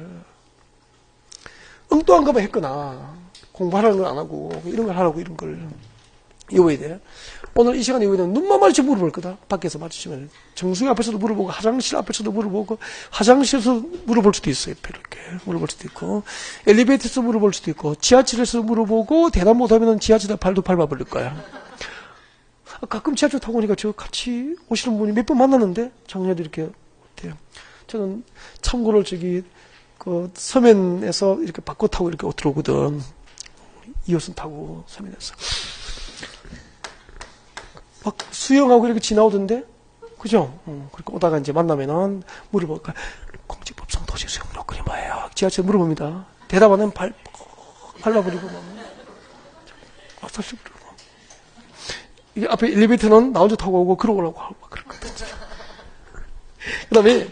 엉뚱한 것만 했거나, 공부하라는 걸 안 하고, 이런 걸 하라고, 이런 걸. 외워야 돼. 오늘 이 시간에 외우면 눈만 마주치 물어볼 거다. 밖에서 마주치면. 정수기 앞에서도 물어보고, 화장실 앞에서도 물어보고, 화장실에서 물어볼 수도 있어요. 이렇게. 물어볼 수도 있고, 엘리베이터에서 물어볼 수도 있고, 지하철에서 물어보고, 대답 못하면 지하철에 발도 밟아버릴 거야. 가끔 지하철 타고 오니까 저 같이 오시는 분이 몇 번 만났는데, 작년에도 이렇게 어때요? 저는 참고로 그 서면에서 이렇게 바꿔 타고 이렇게 들어오거든. 2호선 타고 서면에서. 막 수영하고 이렇게 지나오던데? 그죠? 그렇게 오다가 이제 만나면은 물어볼까? 공직법상 도시 수용 요건이 뭐예요? 지하철 물어봅니다. 대답 안 하면 밟아버리고 막. 사실 이게 앞에 엘리베이터는 나 혼자 타고 오고 그러고 하고 막 그렇거든. 그 다음에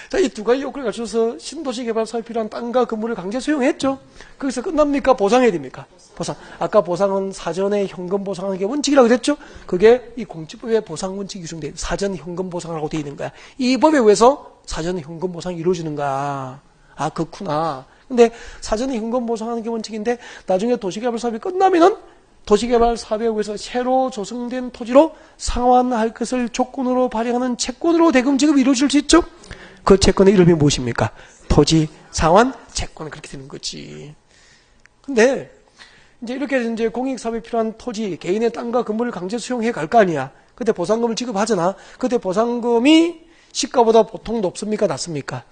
자, 이 두 가지 요건을 갖춰서 신도시 개발 사업에 필요한 땅과 건물을 강제 수용했죠. 거기서 끝납니까? 보상해야 됩니까? 보상. 아까 보상은 사전에 현금 보상하는 게 원칙이라고 그랬죠? 그게 이 공직법의 보상 원칙이 규정돼 있는 사전 현금 보상하라고 되어 있는 거야. 이 법에 의해서 사전 현금 보상이 이루어지는 거야. 아, 그렇구나. 근데 사전에 현금 보상하는 게 원칙인데 나중에 도시개발 사업이 끝나면은 도시개발 사업에 의해서 새로 조성된 토지로 상환할 것을 조건으로 발행하는 채권으로 대금 지급이 이루어질 수 있죠? 그 채권의 이름이 무엇입니까? 토지 상환 채권. 그렇게 되는 거지. 근데 이제 이렇게 이제 공익사업에 필요한 토지, 개인의 땅과 건물을 강제 수용해 갈 거 아니야. 그때 보상금을 지급하잖아. 그때 보상금이 시가보다 보통 높습니까? 낮습니까?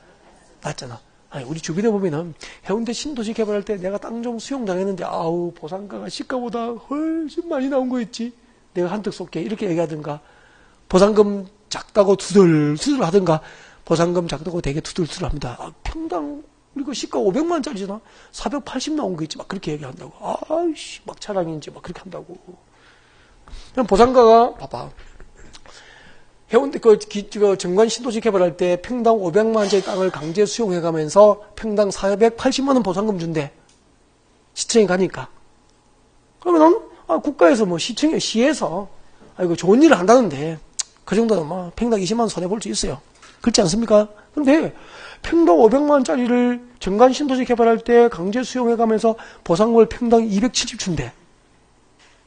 낮잖아. 아니, 우리 주변에 보면은 해운대 신도시 개발할 때 내가 땅 좀 수용당했는데 아우 보상가가 시가보다 훨씬 많이 나온 거 있지. 내가 한턱 쏠게 이렇게 얘기하든가, 보상금 작다고 투덜투덜 하든가, 보상금 작다고 되게 투덜투덜 합니다. 아, 평당 우리가 시가 500만 원짜리잖아. 480 나온 거 있지. 막 그렇게 얘기한다고. 아이씨 막 자랑인지 막 그렇게 한다고. 그럼 보상가가 봐봐. 해운대 정관 신도시 개발할 때 평당 500만 원짜리 땅을 강제 수용해가면서 평당 480만 원 보상금 준대. 시청에 가니까. 그러면은 국가에서 뭐 시에서 이거 좋은 일을 한다는데 그 정도는 뭐 평당 20만 원 손해 볼 수 있어요. 그렇지 않습니까? 근데 평당 500만 원짜리를 정관 신도시 개발할 때 강제 수용해가면서 보상금을 평당 270 준대.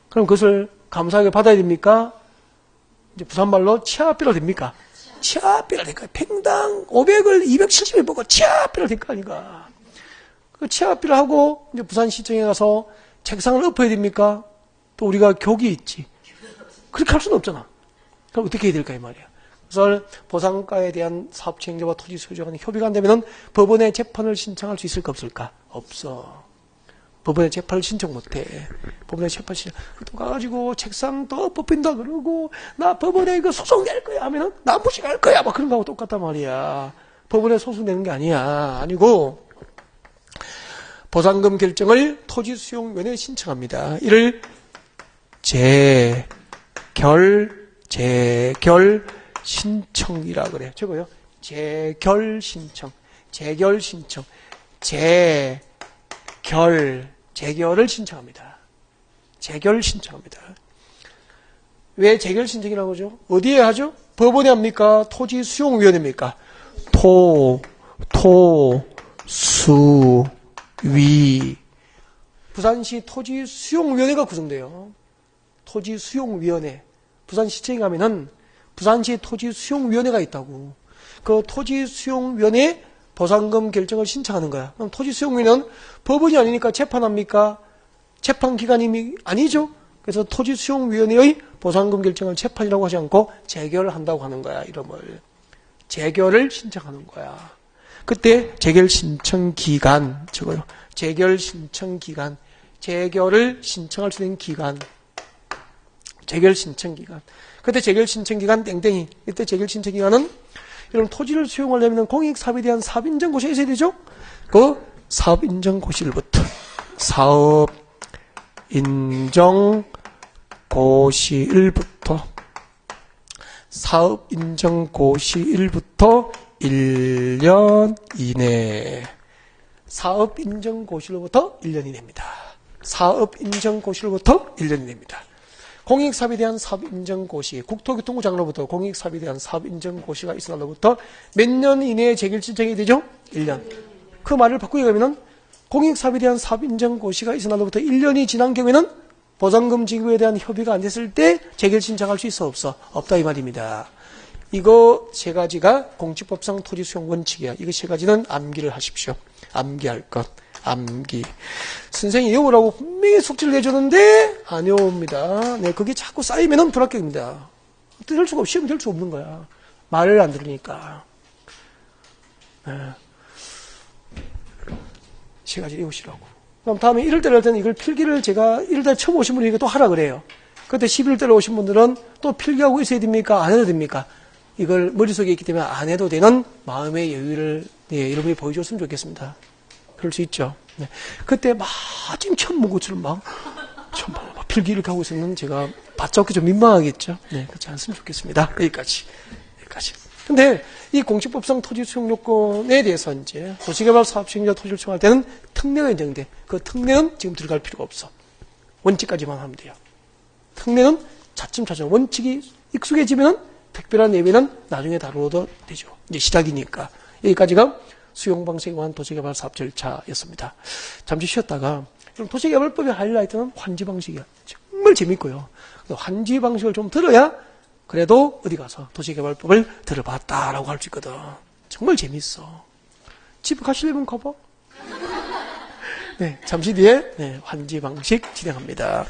그럼 그것을 감사하게 받아야 됩니까? 이제 부산말로 치아비라 됩니까? 치아비라 될까? 평당 500을 270에 보고 치아비라 될 거 아닌가? 그 치아비라 하고 이제 부산시청에 가서 책상을 엎어야 됩니까? 또 우리가 격이 있지. 그렇게 할 수는 없잖아. 그럼 어떻게 해야 될까 이 말이야. 그래서 보상가에 대한 사업주행자와 토지 소유자 간의 협의가 안 되면 법원에 재판을 신청할 수 있을까 없을까? 없어. 법원에 재판을 신청 못해. 법원에 재판 신청. 또 가가지고 책상 또 뽑힌다 그러고 나 법원에 이거 소송 낼 거야 하면은 나 무시할 거야 막 그런 거하고 똑같단 말이야. 법원에 소송 내는 게 아니야. 아니고 보상금 결정을 토지수용위원회에 신청합니다. 이를 재결 신청이라 그래. 저거요. 재결 신청. 재결을 신청합니다. 재결 신청합니다. 왜 재결 신청이라고 하죠? 어디에 하죠? 법원에 합니까? 토지수용위원회입니까? 수위. 부산시 토지수용위원회가 구성돼요. 토지수용위원회. 부산시청에 가면은 부산시 토지수용위원회가 있다고. 그 토지수용위원회 보상금 결정을 신청하는 거야. 그럼 토지수용위원회는 법원이 아니니까 재판합니까? 재판기관이 아니죠. 그래서 토지수용위원회의 보상금 결정을 재판이라고 하지 않고 재결을 한다고 하는 거야. 이름을. 재결을 신청하는 거야. 그때 재결 신청 기간 적어요. 재결 신청 기간. 재결을 신청할 수 있는 기간. 재결 신청 기간. 그때 재결 신청 기간 땡땡이. 이때 재결 신청 기간은 이런 토지를 수용하려면 공익사업에 대한 사업인정고시가 있어야 되죠. 그 사업인정고시일부터 사업인정고시일부터 1년 이내. 사업인정고시로부터 1년이 됩니다. 사업인정고시로부터 1년이 됩니다. 공익사업에 대한 사업인정고시, 국토교통부 장로부터 공익사업에 대한 사업인정고시가 있은 날로부터 몇 년 이내에 재결 신청이 되죠? 1년. 그 말을 바꾸게 가면은 공익사업에 대한 사업인정고시가 있은 날로부터 1년이 지난 경우에는 보상금 지급에 대한 협의가 안 됐을 때 재결 신청할 수 있어 없어? 없다 이 말입니다. 이거 세 가지가 공직법상 토지수용 원칙이야. 이거 세 가지는 암기를 하십시오. 암기할 것. 암기. 선생님이 외우라고 분명히 숙제를 내줬는데 안 외웁니다. 네, 그게 자꾸 쌓이면은 불합격입니다. 될 수가 없이 시험 될 수 없는 거야. 말을 안 들으니까. 네. 세 가지 외우시라고. 그럼 다음에 1월달에 할 때는 이걸 필기를 제가 1월달에 처음 오신 분이 또 하라 그래요. 그때 11월달에 오신 분들은 또 필기하고 있어야 됩니까? 안 해도 됩니까? 이걸 머릿속에 있기 때문에 안 해도 되는 마음의 여유를 여러분이 보여줬으면 좋겠습니다. 그럴 수 있죠. 네. 그때 마침 천문고처럼 막 필기 이렇게 하고 있으면 제가 바짝게 좀 민망하겠죠. 네, 그렇지 않으면 좋겠습니다. 여기까지. 근데 이 공직법상 토지 수용 요건에 대해서 이제 도시개발 사업 시행자 토지를 수용할 때는 특례가 인정돼. 그 특례는 지금 들어갈 필요가 없어. 원칙까지만 하면 돼요. 특례는 차츰차츰 원칙이 익숙해지면은 특별한 예외는 나중에 다루어도 되죠. 이제 시작이니까. 여기까지가 수용 방식에 관한 도시개발 사업 절차였습니다. 잠시 쉬었다가 그럼 도시개발법의 하이라이트는 환지 방식이야. 정말 재밌고요. 환지 방식을 좀 들어야 그래도 어디 가서 도시개발법을 들어봤다라고 할 수 있거든. 정말 재밌어. 집에 가시려면 가봐. 네, 잠시 뒤에 환지 방식 진행합니다.